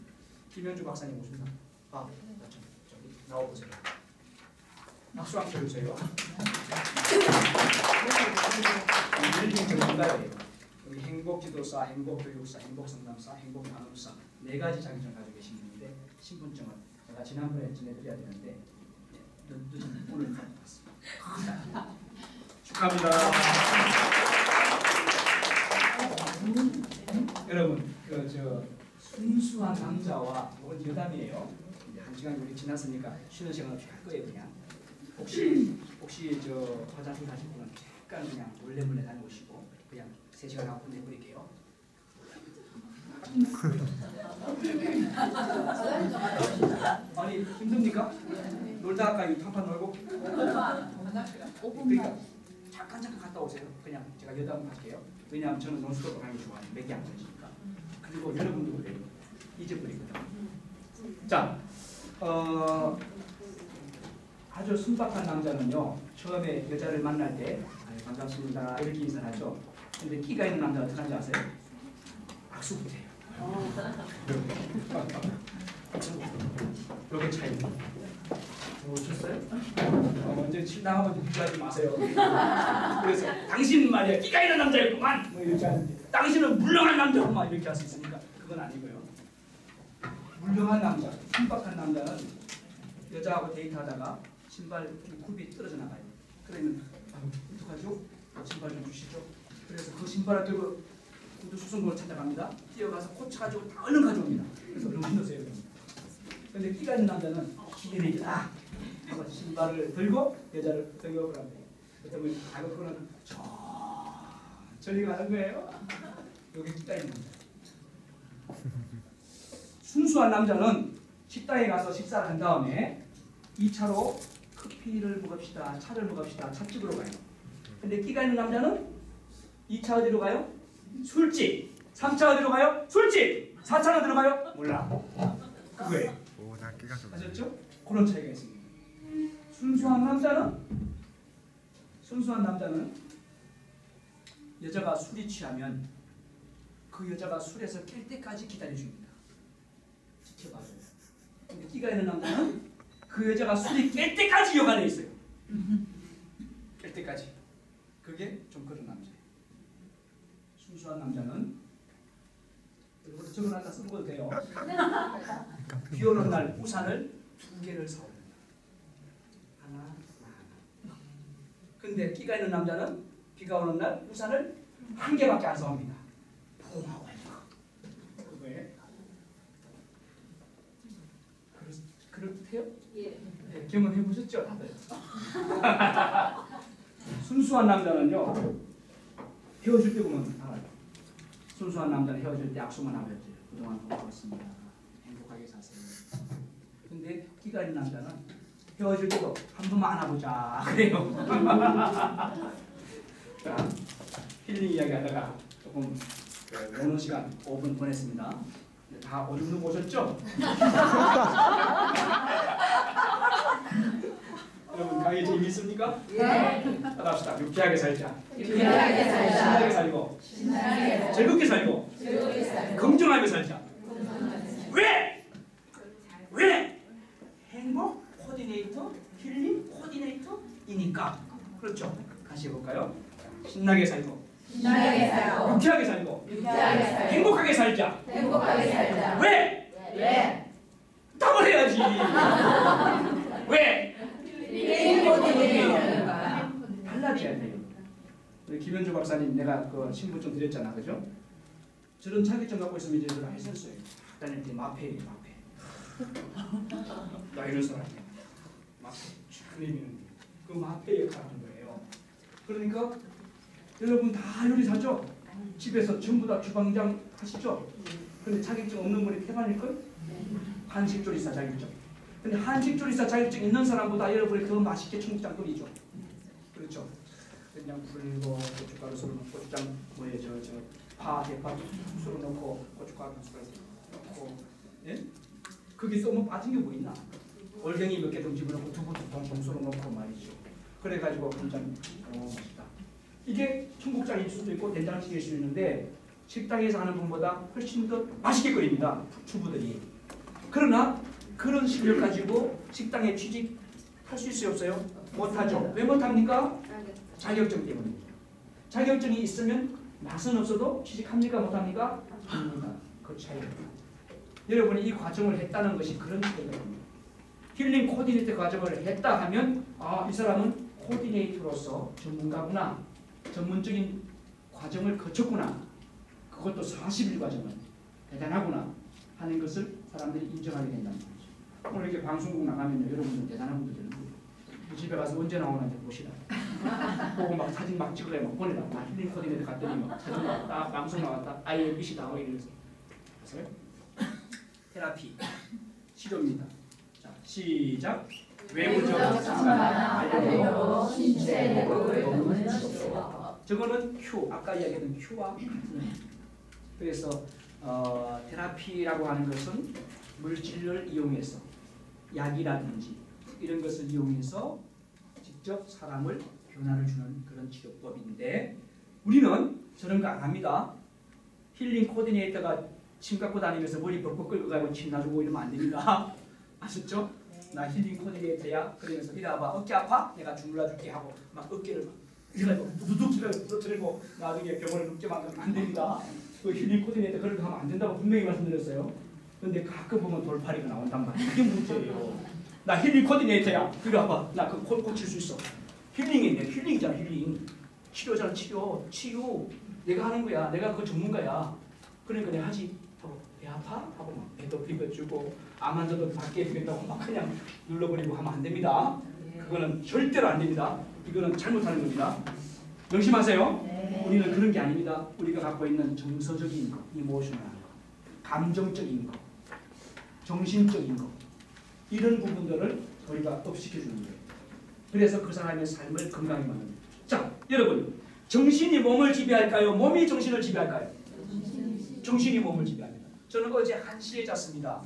김현주 박사님 오십니다. 아, 저기 나와보세요. 박수 한번 쳐주세요. 힐링 전문가예요. 여기 행복 지도사, 행복 교육사, 행복 상담사, 행복 나눔사 네 가지 자격증을 가지고 계신 분인데 신분증을 제가 지난번에 전해드려야 되는데 늦은 오늘 가져왔습니다. 축하합니다. 여러분, 저 순수한 남자와 이건 여담이에요. 이제 한 시간 우리 지났으니까 쉬는 시간 없이 갈 거예요 그냥. 혹시 저 화장실 가실 분은 잠깐 그냥 몰래 다녀오시고 그냥 3시간 하고 내버릴게요. 아니 힘듭니까? 놀다 아까 이 탕판 놀고? 그러니까 잠깐 갔다 오세요. 그냥 제가 여담 할게요. 왜냐하면 저는 논스톱을 하는 게 좋아해요. 맥이 안 걸리니까. 그리고 여러분도 그래요. 잊어버리거든요. 자, 아주 순박한 남자는요. 처음에 여자를 만날 때 반갑습니다 이렇게 인사를 하죠. 근데 키가 있는 남자 어떻게 하는지 아세요? 악수부터 해요. 이렇게 차이입니다. 오셨어요? 먼저 신랑하고 비교하지 마세요. 그래서 당신 말이야 끼가 있는 남자였구만 뭐 이렇게 하는데 당신은 물렁한 남자구만 이렇게 할 수 있으니까 그건 아니고요. 물렁한 남자, 순박한 남자는 여자하고 데이트하다가 신발 굽이 떨어져 나가요. 그러면 어떡하죠? 신발 좀 주시죠. 그래서 그 신발을 들고 구두 수선공을 찾아갑니다. 뛰어가서 코치 가지고 다 얼른 가져옵니다. 그래서 얼른 신으세요. 근데 끼가 있는 남자는 기계를 이제 하고 신발을 들고 여자를 등욕을 합니다. 그러면 그거는 저 저리 가는 거예요. 여기 식당에 있는 남자. 순수한 남자는 식당에 가서 식사를 한 다음에 2차로 커피를 먹읍시다, 차를 먹읍시다, 찻집으로 가요. 근데 끼가 있는 남자는 2차 어디로 가요? 술집. 3차 어디로 가요? 술집. 4차는 어디로 가요? 몰라. 그거예요. 오, 나 끼가 좋네. 아셨죠? 그런 차이가 있습니다. 순수한 남자는 여자가 술이 취하면 그 여자가 술에서 깰 때까지 기다려줍니다. 지켜봐줘요. 근데 끼가 있는 남자는 그 여자가 술이 깰 때까지 여간에 있어요. 깰 때까지. 그게 좀 그런 남자예요. 순수한 남자는 여러분 적어놨다 쓰는 것도 돼요. 비 오는 날 우산을 2개를 사옵니다. 하나. 근데 끼가 있는 남자는 비가 오는 날 우산을 1개밖에 안 사옵니다. 붕하고 해요. 그거에 그렇대요? 예. 네, 경험해 보셨죠, 다들? 순수한 남자는요 헤어질 때 보면 알아요. 순수한 남자는 헤어질 때 약속만 하면 돼요. 그동안 고맙습니다. 행복하게 사세요. 근데 끼가 있는 남자는 헤어질 때도 한 번만 안아보자 그래요. 자, 힐링 이야기하다가 조금 노는 시간 5분 보냈습니다. 다 어느 정도 보셨죠? 여러분 강의 재미있습니까? 예. 따라합시다. 유쾌하게 살자. 유쾌하게 살자. 신나게 살고 신나게 살자. 즐겁게 살고 즐겁게 살자. 긍정하게 살자. 건강하게 살자. 왜? 왜? 행복 코디네이터, 힐링 코디네이터이니까. 그렇죠. 다시 해볼까요? 신나게 살고 신나게 살고 유쾌하게 살고 유쾌하게 살고 행복하게 살자. 행복하게 살자. 왜? 왜? 답을 해야지. 왜? 행복이니까. 달라져야 돼요. 우리 김현주 박사님 내가 그 신분 좀 드렸잖아, 그죠? 저런 자격증 갖고 있으면 이제 저런 해설서에 다닐 때 마페예요, 마페. 나 이런 사람이야. 마페 쫙 내미는 그 마페 역할을 하는 거예요. 그러니까 여러분 다 요리사죠? 집에서 전부 다 주방장 하시죠? 근데 자격증 없는 분이 태반일걸? 한식조리사 자격증. 근데 한식조리사 자격증 있는 사람보다 여러분이 더 맛있게 청국장 끓이죠. 그렇죠? 그냥 불고 고춧가루 썰어 넣고 고추장 뭐에 파 대파 썰어 넣고 고춧가루 썰어 넣고 예? 그게 쏘면 빠진 게 뭐 있나? 올갱이 몇 개 더 집어넣고 두부 동동 썰어 넣고 말이죠. 그래가지고 한잔 맛있다. 이게 청국장일 수도 있고 된장찌개일 수도 있는데 식당에서 하는 분보다 훨씬 더 맛있게 끓입니다. 주부들이. 그러나 그런 실력 가지고 식당에 취직할 수 있어요, 없어요? 못하죠. 왜 못합니까? 자격증 때문입니다. 자격증이 있으면 맛은 없어도 취직합니까? 못합니까? 합니다. 그 차이입니다. 여러분이 이 과정을 했다는 것이 그런 차이입니다. 힐링 코디네이터 과정을 했다 하면 아, 이 사람은 코디네이터로서 전문가구나. 전문적인 과정을 거쳤구나. 그것도 40일 과정을 대단하구나 하는 것을 사람들이 인정하게 된다는 거죠. 오늘 이렇게 방송국 나가면 여러분들 대단한 분들이 집에 가서 언제 나오나 보시라. 보고 막 사진 막 찍으래 막 보내라. 나 힐링 코디네이터 갔더니 막 사진 나왔다, 방송 나왔다, IMBC 나오고 이러면서. 아세요? 테라피 치료입니다. 자, 시작. 외부적 상관 알려고 신체 회복을 돕는 치료. 저거는 Q, 아까 이야기했던 Q와 그래서 테라피라고 하는 것은 물질을 이용해서 약이라든지 이런 것을 이용해서 직접 사람을 변화를 주는 그런 치료법인데 우리는 저런 거 안 합니다. 힐링 코디네이터가 침 갖고 다니면서 머리 벅벅 끌고 가고 침 놔주고 이러면 안 됩니다. 아셨죠? 나 힐링 코디네이터야. 그러면서 이리 와봐. 어깨 아파? 내가 주물러줄게 하고 막 어깨를 막 이래가지고 두둑 부러뜨리고 나중에 병원에 눕게 만들면 안 됩니다. 그 힐링 코디네이터 그렇게 하면 안 된다고 분명히 말씀드렸어요. 근데 가끔 보면 돌팔이가 나온단 말이야. 이게 문제예요. 나 힐링 코디네이터야. 이리 와봐. 나 그 코 고칠 수 있어. 힐링인데 힐링이잖아. 힐링. 치료잖아. 치유. 내가 하는 거야. 내가 그 전문가야. 그러니까 내가 하지. 하고 배 아파? 하고 막 배도 비벼주고 암 환자도 밖에 비빈다고 막 그냥 눌러버리고 하면 안 됩니다. 그거는 절대로 안 됩니다. 이거는 잘못하는 겁니다. 명심하세요. 우리는 그런 게 아닙니다. 우리가 갖고 있는 정서적인 거, 이모셔널 거, 감정적인 거, 정신적인 거, 이런 부분들을 우리가 업시켜 주는 거예요. 그래서 그 사람의 삶을 건강히 만듭니다. 자, 여러분, 정신이 몸을 지배할까요? 몸이 정신을 지배할까요? 정신이 몸을 지배합니다. 저는 어제 1시에 잤습니다.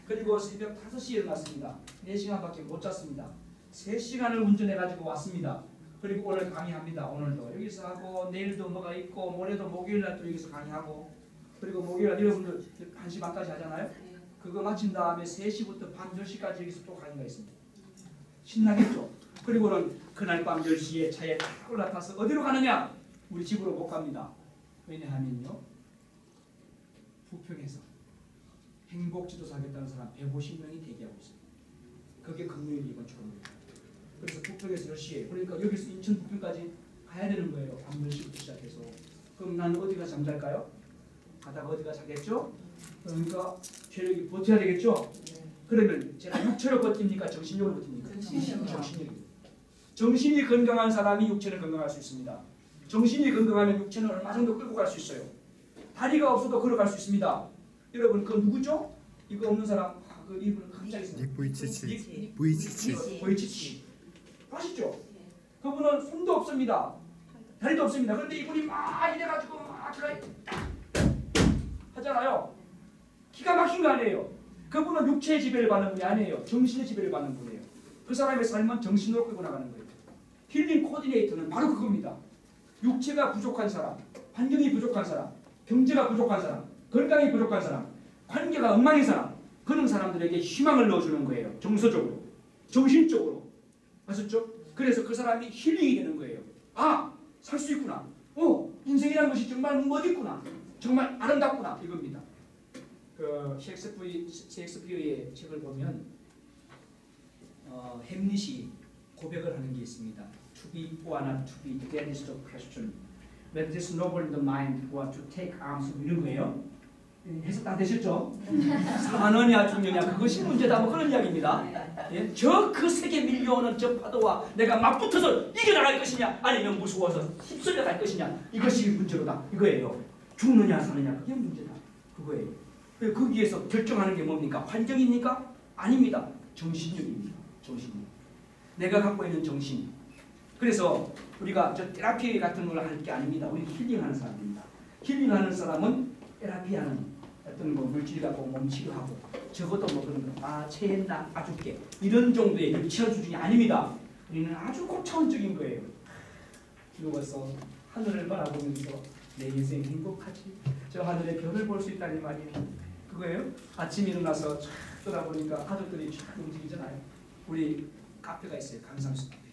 그리고 새벽 5시에 일어났습니다. 4시간밖에 못 잤습니다. 3시간을 운전해가지고 왔습니다. 그리고 오늘 강의합니다. 오늘도 여기서 하고 내일도 뭐가 있고 모레도 목요일날 또 여기서 강의하고 그리고 목요일날 여러분들 1시 반까지 하잖아요. 그거 마친 다음에 3시부터 밤 10시까지 여기서 또 강의가 있습니다. 신나겠죠? 그리고는 그날 밤 10시에 차에 탁 올라타서 어디로 가느냐? 우리 집으로 못 갑니다. 왜냐하면요, 부평에서 행복지도사 하겠다는 사람 150명이 대기하고 있습니다. 그게 금요일 이번 주 금요일. 그래서 부평에서 10시에, 그러니까 여기서 인천 부평까지 가야 되는 거예요. 밤 10시부터 시작해서. 그럼 나는 어디가 잠잘까요? 가다가 어디가 자겠죠? 그러니까 체력이 버텨야 되겠죠? 그러면 제가 육체로 버팁니까? 정신력으로 버팁니까? 정신력입니다. 정신이 건강한 사람이 육체는 건강할 수 있습니다. 정신이 건강하면 육체는 얼마 정도 끌고 갈 수 있어요. 다리가 없어도 걸어갈 수 있습니다. 여러분, 그 누구죠? 이거 없는 사람, 그 이분은 갑자기 있어요. 보이치치. 아시죠? 그분은 손도 없습니다. 다리도 없습니다. 그런데 이분이 막 이래가지고 막 하잖아요. 기가 막힌 거 아니에요. 그분은 육체의 지배를 받는 분이 아니에요. 정신의 지배를 받는 분이에요. 그 사람의 삶은 정신으로 끌고 나가는 거예요. 힐링 코디네이터는 바로 그겁니다. 육체가 부족한 사람, 환경이 부족한 사람, 경제가 부족한 사람, 건강이 부족한 사람, 관계가 엉망인 사람, 그런 사람들에게 희망을 넣어주는 거예요. 정서적으로, 정신적으로. 아셨죠? 그래서 그 사람이 힐링이 되는 거예요. 아, 살 수 있구나. 인생이라는 것이 정말 멋있구나. 정말 아름답구나. 이겁니다. 그 셰익스피어의 책을 보면 햄릿이 고백을 하는 게 있습니다. To be or not to be, that is the question. Whether this noble in the mind or to take arms, 이런 거예요. 해석 다 되셨죠? 사느냐 죽느냐 그것이 문제다, 뭐 그런 이야기입니다. 예? 저 그 세계 밀려오는 저 파도와 내가 맞붙어서 이겨나갈 것이냐, 아니면 무서워서 휩쓸려 갈 것이냐, 이것이 문제로다, 이거예요. 죽느냐 사느냐 그게 문제다, 그거예요. 거기에서 결정하는 게 뭡니까? 환경입니까? 아닙니다. 정신력입니다. 정신력. 내가 갖고 있는 정신. 그래서 우리가 저 테라피 같은 걸 할 게 아닙니다. 우리 힐링하는 사람입니다. 힐링하는 사람은 테라피하는 어떤 뭐 물질 갖고 몸 치료하고 적어도 뭐 그런 거, 체했나 아줄게 이런 정도의 유치원 수준이 아닙니다. 우리는 아주 고차원적인 거예요. 누워서 하늘을 바라보면서 내 인생 행복하지, 저 하늘의 별을 볼 수 있다니 말이에요. 그거예요. 아침 일어나서 쫙 떠다보니까 가족들이 쫙 움직이잖아요. 우리 카페가 있어요. 강삼수 카페.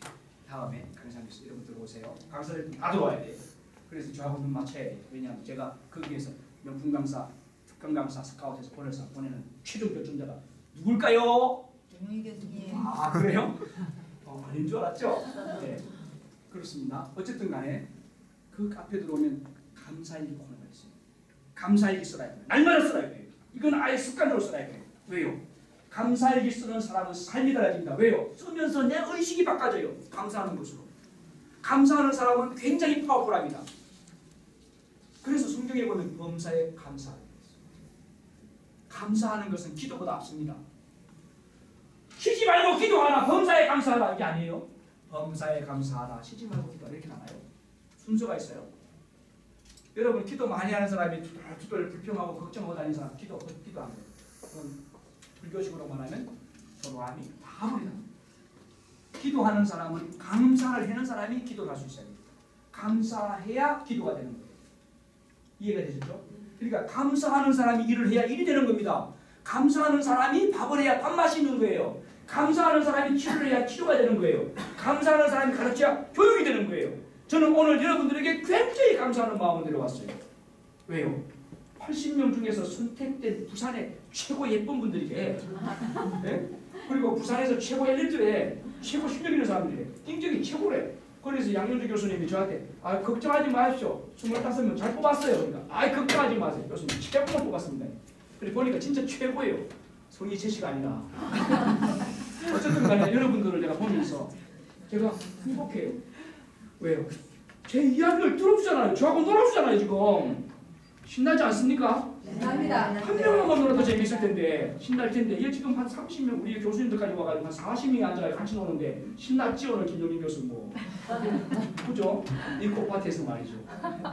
다음에 강삼수 여러분 들어오세요. 강사를 다 들어와야 돼요. 그래서 저하고 눈 맞춰야 돼요. 왜냐하면 제가 거기에서 명품 강사, 특강 강사 스카웃해서 보내는 최종 결정자가 누굴까요? 정의 교수님. 아, 그래요? 아닌 줄 알았죠? 네, 그렇습니다. 어쨌든 간에 그 카페 들어오면 감사일기 코너가 있어요. 감사일기 써야 돼요. 날마다 써야 돼요. 이건 아예 습관으로 써야 돼요. 왜요? 감사일기 쓰는 사람은 삶이 달라집니다. 왜요? 쓰면서 내 의식이 바꿔져요. 감사하는 것으로. 감사하는 사람은 굉장히 파워풀합니다. 그래서 성경에 보면 범사에 감사하는 것입니다. 감사하는 것은 기도보다 앞섭니다. 쉬지 말고 기도하라, 범사에 감사하라, 이게 아니에요. 범사에 감사하라, 쉬지 말고 기도하라, 이렇게 나와요. 순서가 있어요. 여러분, 기도 많이 하는 사람이 투덜투덜 불평하고 걱정하고 다니는 사람 기도 안 해요. 그건 불교식으로 말하면 서로함이 바보이다. 기도하는 사람은 감사를 하는 사람이 기도를 할 수 있어야 됩니다. 감사해야 기도가 되는 거예요. 이해가 되셨죠? 그러니까 감사하는 사람이 일을 해야 일이 되는 겁니다. 감사하는 사람이 밥을 해야 밥맛이 있는 거예요. 감사하는 사람이 치료를 해야 치료가 되는 거예요. 감사하는 사람이 가르쳐야 교육이 되는 거예요. 저는 오늘 여러분들에게 굉장히 감사하는 마음을 내려왔어요. 왜요? 80명 중에서 선택된 부산의 최고 예쁜 분들이래. 네? 그리고 부산에서 최고 엘리트에 최고 실력 있는 사람들이래. 인격이 최고래. 그래서 양윤주 교수님이 저한테 걱정하지 마십시오. 25명 잘 뽑았어요. 그러니까 걱정하지 마세요. 교수님 최고만 뽑았습니다. 그래 보니까 진짜 최고예요. 성이 제시가 아니라. 어쨌든 간에 여러분들을 제가 보면서 제가 행복해요. 왜요? 제 이야기를 들어주잖아요. 저하고 놀아주잖아요. 지금 신나지 않습니까? 감사합니다. 한 명만 놀아도 재밌을 텐데 신날 텐데 얘 지금 한 30명 우리 교수님들까지 와가지고 한 40명이 앉아 같이 노는데 신났지 오늘 김영민 교수 뭐 그죠? 이 꽃밭에서 말이죠.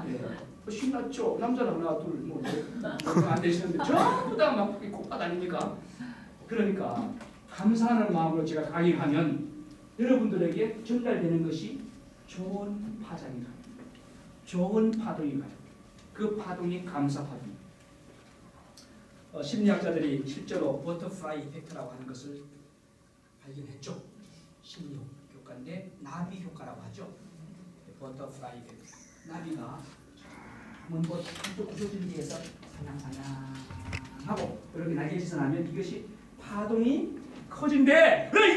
예. 신났죠. 남자는 하나 둘뭐안 되시는데 전부 다 막 꽃밭 아닙니까? 그러니까 감사하는 마음으로 제가 강의하면 여러분들에게 전달되는 것이 좋은 파장이 가요. 좋은 파동이 가요. 그 파동이 감사 파동입니다. 심리학자들이 실제로 버터플라이 이펙트라고 하는 것을 발견했죠. 심리 효과인데 나비 효과라고 하죠. 버터플라이 이펙트. 나비가 먼저 한쪽 구조진리에서 사냥하고 이렇게 날개짓을 하면 이것이 파동이 커진대. 그래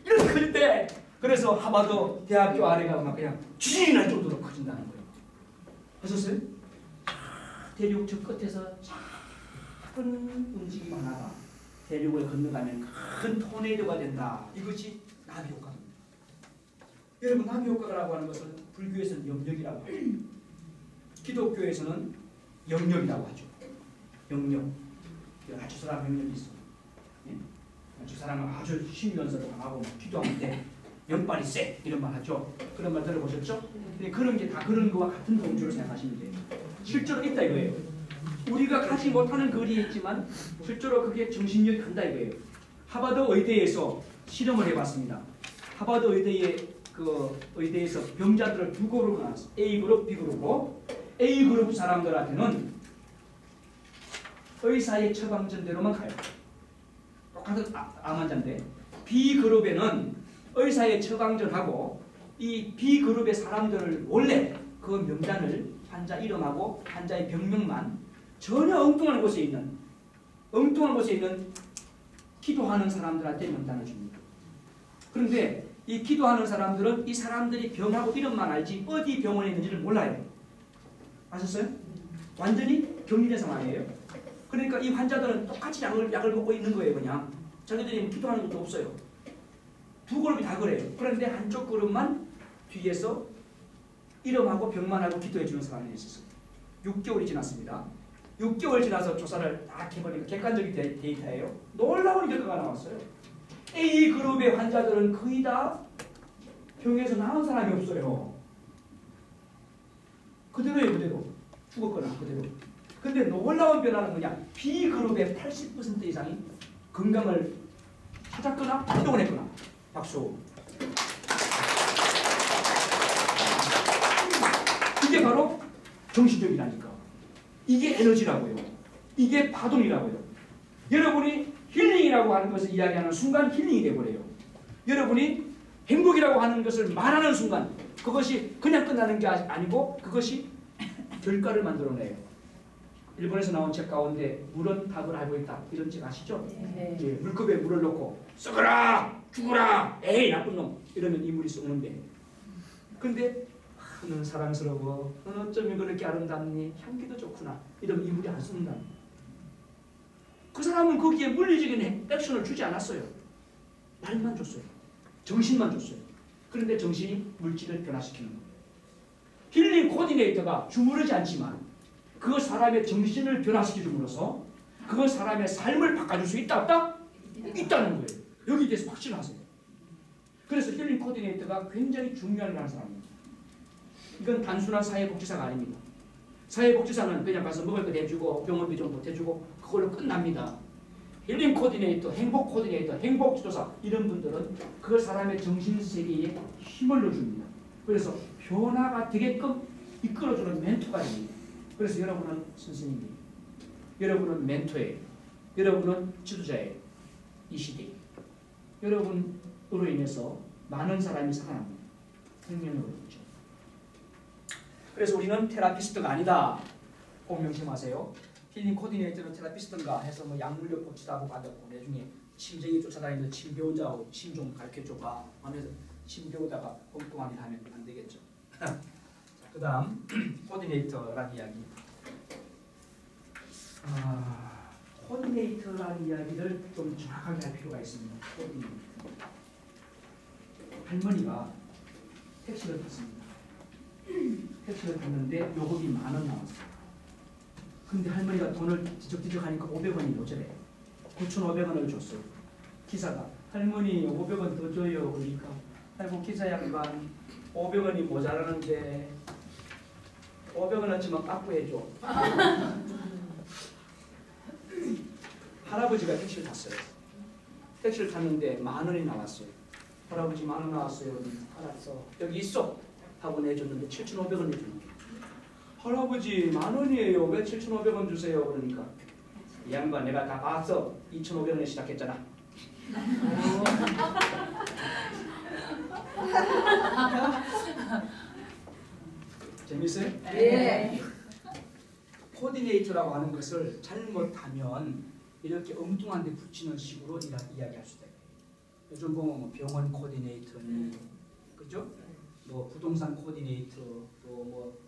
이렇게 커진대. 그래서 하버드 대학교 아래가 막 그냥 쥐 날 정도로 커진다는 거예요. 하셨어요? 대륙 저 끝에서 큰 움직임 하나가 대륙을 건너가면 큰 토네이도가 된다. 이것이 나비 효과입니다. 여러분 나비 효과라고 하는 것은 불교에서는 영역이라고 하죠. 기독교에서는 영역이라고 하죠. 영역. 아주 사람 영역이 있어. 아주 사람은 아주 신면서도 강하고 기도하는데 연발이 세 이런 말 하죠. 그런 말 들어보셨죠? 근데 그런 게 다 그런 거와 같은 동주로 생각하시면 돼요. 실제로 있다 이거예요. 우리가 가지 못하는 거리에 있지만 실제로 그게 정신력이 간다 이거예요. 하버드 의대에서 실험을 해봤습니다. 하버드 의대에서 병자들을 두 그룹으로 나눴어요. A 그룹, B 그룹으로. A 그룹 사람들한테는 의사의 처방전대로만 가요. 똑같은 암 환자인데 B 그룹에는 의사의 처방전하고 이 B 그룹의 사람들을 원래 그 명단을 환자 이름하고 환자의 병명만 전혀 엉뚱한 곳에 있는 기도하는 사람들한테 명단을 줍니다. 그런데 이 기도하는 사람들은 이 사람들이 병하고 이름만 알지 어디 병원에 있는지를 몰라요. 아셨어요? 완전히 격리된 상황이에요. 그러니까 이 환자들은 똑같이 약을 먹고 있는 거예요. 그냥 자기들이 기도하는 것도 없어요. 두 그룹이 다 그래요. 그런데 한쪽 그룹만 뒤에서 이름하고 병만 알고 기도해 주는 사람이 있었어요. 6개월이 지났습니다. 6개월 지나서 조사를 딱 해보니까 객관적인 데이터예요. 놀라운 결과가 나왔어요. A 그룹의 환자들은 거의 다 병에서 나은 사람이 없어요. 그대로예요. 그대로. 죽었거나 그대로. 근데 놀라운 변화는 뭐냐? B 그룹의 80% 이상이 건강을 찾았거나 회복을 했거나. 박수. 이게 바로 정신력이라니까. 이게 에너지라고요. 이게 파동이라고요. 여러분이 힐링이라고 하는 것을 이야기하는 순간 힐링이 되어버려요. 여러분이 행복이라고 하는 것을 말하는 순간 그것이 그냥 끝나는 게 아니고 그것이 결과를 만들어내요. 일본에서 나온 책 가운데 물은 답을 알고 있다. 이런 책 아시죠? 네. 예, 물컵에 물을 넣고 썩어라! 죽어라! 에이 나쁜 놈! 이러면 이 물이 썩는데 근데 너는 사랑스러워. 너는 어쩌면 그렇게 아름답니? 향기도 좋구나. 이러면 이 물이 안 썩는다. 그 사람은 거기에 물리적인 액션을 주지 않았어요. 말만 줬어요. 정신만 줬어요. 그런데 정신이 물질을 변화시키는 거예요. 힐링 코디네이터가 주무르지 않지만 그 사람의 정신을 변화시켜줌으로써 그 사람의 삶을 바꿔줄 수 있다 없다? 있다는 거예요. 여기에 대해서 확신하세요. 그래서 힐링 코디네이터가 굉장히 중요한 일을 하는 사람입니다. 이건 단순한 사회복지사가 아닙니다. 사회복지사는 그냥 가서 먹을 거 대주고 병원비 좀 보태주고 그걸로 끝납니다. 힐링 코디네이터, 행복 코디네이터, 행복 지도사 이런 분들은 그 사람의 정신세계에 힘을 넣어줍니다. 그래서 변화가 되게끔 이끌어주는 멘토가 됩니다. 그래서 여러분은 선생님이에요. 여러분은 멘토예요. 여러분은 지도자예요. 이 시대에. 여러분으로 인해서 많은 사람이 살아납니다. 생명력을 얻죠. 그래서 우리는 테라피스트가 아니다. 꼭 명심하세요. 힐링 코디네이터는 테라피스트인가 해서 뭐 약물력 복지도 받았고 나중에 침쟁이 쫓아다니면서 침 배우자하고 침 좀 가르쳐줘봐 하면서 침 배우다가 엉뚱한 일 하면 안 되겠죠. 그 다음 코디네이터라는 이야기. 코디네이터라는 이야기를 좀 정확하게 할 필요가 있습니다. 코디네이터. 할머니가 택시를 탔습니다. 택시를 탔는데 요금이 10,000원 나왔어요. 근데 할머니가 돈을 뒤적뒤적 하니까 500원이 모자래. 9,500원을 줬어요. 기사가 할머니 500원 더 줘요. 그러니까 아이고 기사 양반 500원이 모자라는데 500원어치만 깎고해줘. 할아버지가 택시를 탔어요. 택시를 탔는데 10,000원이 나왔어요. 할아버지 10,000원 나왔어요. 알았어. 여기 있어. 하고 내줬는데 7,500원 내주는 거예요. 할아버지 10,000원이에요. 왜 7,500원 주세요? 그러니까 이 양반 내가 다 봤어. 2,500원에 시작했잖아. 재밌어요? 예. 코디네이터라고 하는 것을 잘못하면 이렇게 엉뚱한 데 붙이는 식으로 이야기할 수도 있어요. 요즘 보면 뭐 병원 코디네이터니, 그죠? 뭐 부동산 코디네이터, 또 뭐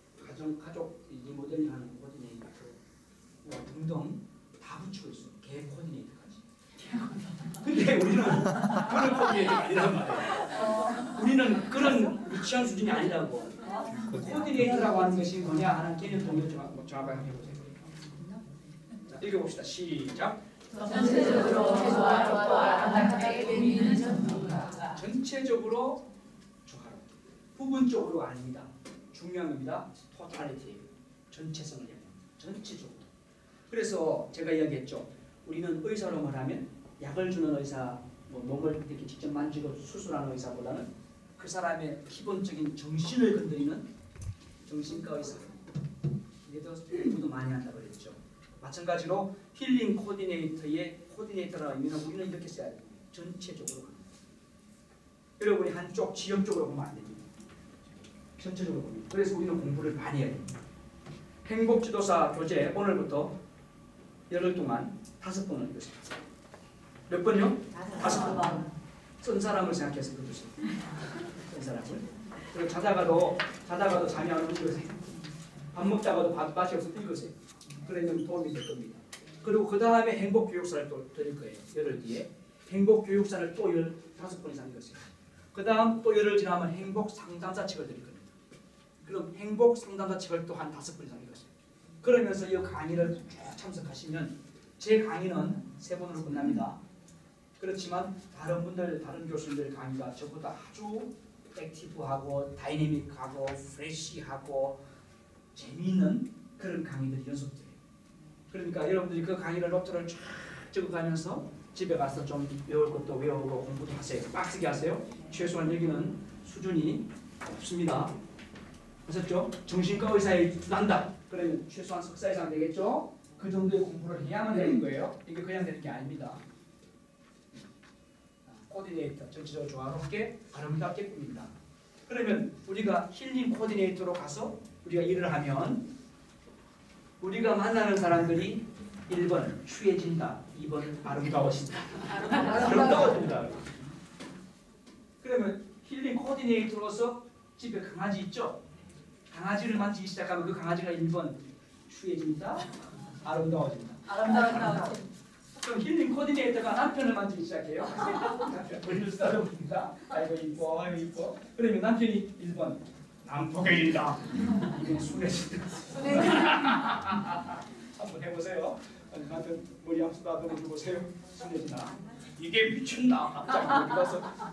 가족 리모델링하는 코디네이터, 뭐 등등 다 붙이고 있어요. 개 코디네이터까지. 근데 우리는 그런 코디네이터가 아니란 말이에요. 우리는 그런 유치한 수준이 아니라고. 코디네이터라고 하는 것이 뭐냐 하는 개념 동의를 정확하게 해보세요. 자, 읽어봅시다. 시작. 전체적으로 조화롭고 아름답게 꾸미는 전문가. 전체적으로 조화롭게. 부분적으로 아닙니다. 중요한 겁니다. 토탈리티. 전체성을 얘기합니다. 전체적으로. 그래서 제가 이야기했죠. 우리는 의사로 말하면 약을 주는 의사, 뭐 몸을 이렇게 직접 만지고 수술하는 의사보다는 그 사람의 기본적인 정신을 건드리는 정신과 의사. 얘도 공부도 많이 한다고 그랬죠. 마찬가지로 힐링 코디네이터의 코디네이터라는 의미는 우리는 이렇게 써야 돼요. 전체적으로. 여러분이 한쪽 지역적으로 보면 안 됩니다. 전체적으로 봅니다. 그래서 우리는 공부를 많이 해야 됩니다. 행복지도사 교재 오늘부터 열흘 동안 5번을 읽으세요. 몇 번요? 5번. 쓴 사람을 생각해서 읽으세요. 쓴 사람을. 그리고 자다가도 잠이 안 오면 읽으세요. 밥 먹다가도 맛이 없어서 읽으세요. 그러면 도움이 될 겁니다. 그리고 그 다음에 행복교육사를 또 드릴 거예요. 열흘 뒤에. 행복교육사를 또 15번 이상 읽으세요. 그 다음 또 열흘 지나면 행복상담사 책을 드릴 겁니다. 그럼 행복상담사 책을 또 한 5번 이상 읽으세요. 그러면서 이 강의를 쭉 참석하시면 제 강의는 3번으로 끝납니다. 그렇지만 다른 교수님들 강의가 저보다 아주 액티브하고 다이내믹하고 프레시하고 재미있는 그런 강의들이 연속돼요. 그러니까 여러분들이 그 강의를 노트를 쫙 적어가면서 집에 가서 좀 외울 것도 외우고 공부도 하세요. 빡세게 하세요. 최소한 여기는 수준이 없습니다. 아셨죠? 정신과 의사에 난다. 그러면 최소한 석사 이상 되겠죠? 그 정도의 공부를 해야만 되는 거예요. 이게 그냥 되는 게 아닙니다. 코디네이터, 전체적으로 조화롭게 아름답게 꾸민다. 그러면 우리가 힐링 코디네이터로 가서 우리가 일을 하면 우리가 만나는 사람들이 1번 추해진다, 2번 아름다워진다. 아름다워진다. 그러면 힐링 코디네이터로서 집에 강아지 있죠? 강아지를 만지기 시작하면 그 강아지가 1번 추해진다, 아름다워진다. 아름다웠다. 그럼 힐링 코디네이터가 남편을 만지기 시작해요. 남편 머리를 썰어봅니다. 아이고 이뻐, 아이고 이뻐. 그러면 남편이 1번 난폭해진다, 2번 순해진다. 한번 해보세요. 남편 머리 앞서 놔둬보세요. 순해진다. 이게 미쳤나? 갑자기 어디 가서. 자,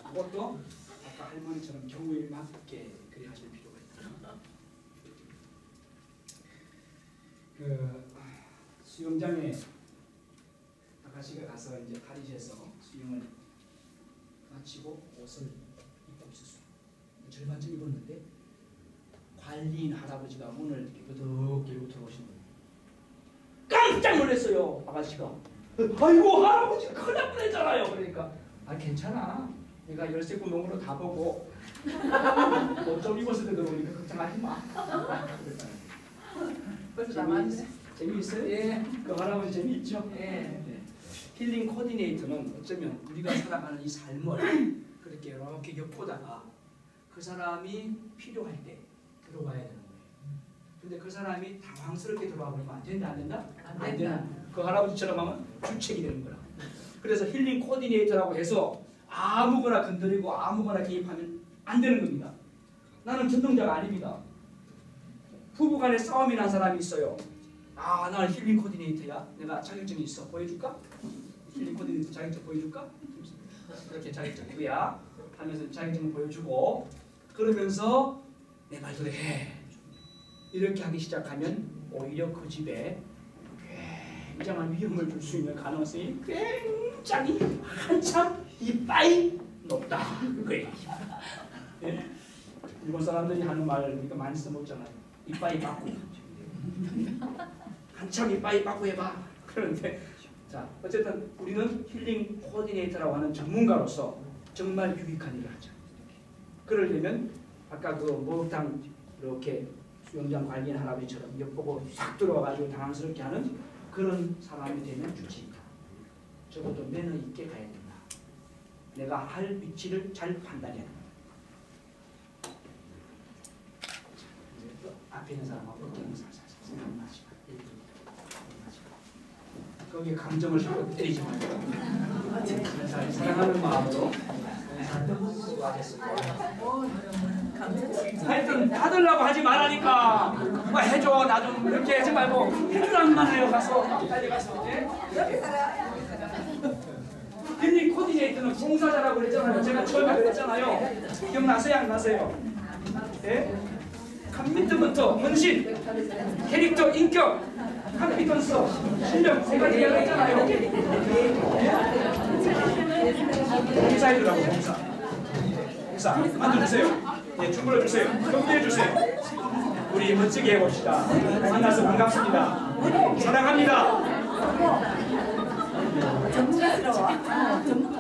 그것도 아까 할머니처럼 경우에 맞게 그리 하실 필요가 있다. 그 수영장에 아가씨가 가서 이제 파리시에서 수영을 마치고 옷을 입고 있었어요. 절반쯤 입었는데 관리인 할아버지가 문을 이렇게 그득 열고 들어오신 거예요. 깜짝 놀랐어요. 아가씨가. 아이고 할아버지 큰일 날 뻔했잖아요. 그러니까 아 괜찮아. 내가 열쇠 구멍으로 다 보고 옷 좀 입었을 때 들어오니까 걱정하지 마. 재미있어요? 예. 그 할아버지 재미있죠? 예. 힐링 코디네이터는 어쩌면 우리가 살아가는 이 삶을 그렇게 이렇게 엿보다가 그 사람이 필요할 때 들어와야 되는 거예요. 근데 그 사람이 당황스럽게 들어와 버리면 안 된다, 안 된다? 안 된다. 그 할아버지처럼 하면 주책이 되는 거라. 그래서 힐링 코디네이터라고 해서 아무거나 건드리고 아무거나 개입하면 안 되는 겁니다. 나는 전동자가 아닙니다. 부부간에 싸움이 난 사람이 있어요. 아, 나는 힐링 코디네이터야. 내가 자격증이 있어. 보여줄까? 힐링 코디네이터 자격증 보여줄까? 이렇게 자격증 누구야? 하면서 자격증을 보여주고 그러면서 내 말대로 해. 이렇게 하기 시작하면 오히려 그 집에 굉장한 위험을 줄 수 있는 가능성이 굉장히 한참 이빠이 높다. 그거예요. 예? 일본 사람들이 하는 말 이거 많이 써먹잖아요. 이빠이 빠꾸. 한참 이빠이 빠꾸 해봐. 그런데 자 어쨌든 우리는 힐링 코디네이터라고 하는 전문가로서 정말 유익한 일을 하죠. 그러려면 아까 그 목욕탕 이렇게 수영장 관리한 할아버지처럼 엿보고 싹 들어와가지고 당황스럽게 하는 그런 사람이 되면 좋지. 적어도 매너 있게 가야 된다. 내가 할 위치를 잘 판단해야 된다. 앞에 있는 사람하고 어깨는 살살살살 마시고 거기에 감정을 자꾸 때리지 말고 사랑하는 마음으로 하여튼 받으려고 하지 말라니까. 뭐 해줘 나 좀 이렇게 하지 말고 해주라는 말 해요. 가서 빨리 가서. 힐링 코디네이터는 봉사자라고 그랬잖아요. 제가 처음에 그랬잖아요. 기억나세요? 안 나세요? 네? 커미트먼트, 헌신, 캐릭터, 인격, 컴피턴스, 실력 세 가지 이야기했잖아요. 봉사해주라고 봉사. 봉사 만들어주세요. 네, 주물러 주세요. 경례해 주세요. 우리 멋지게 해봅시다. 만나서 반갑습니다. 사랑합니다. 전문가스러워.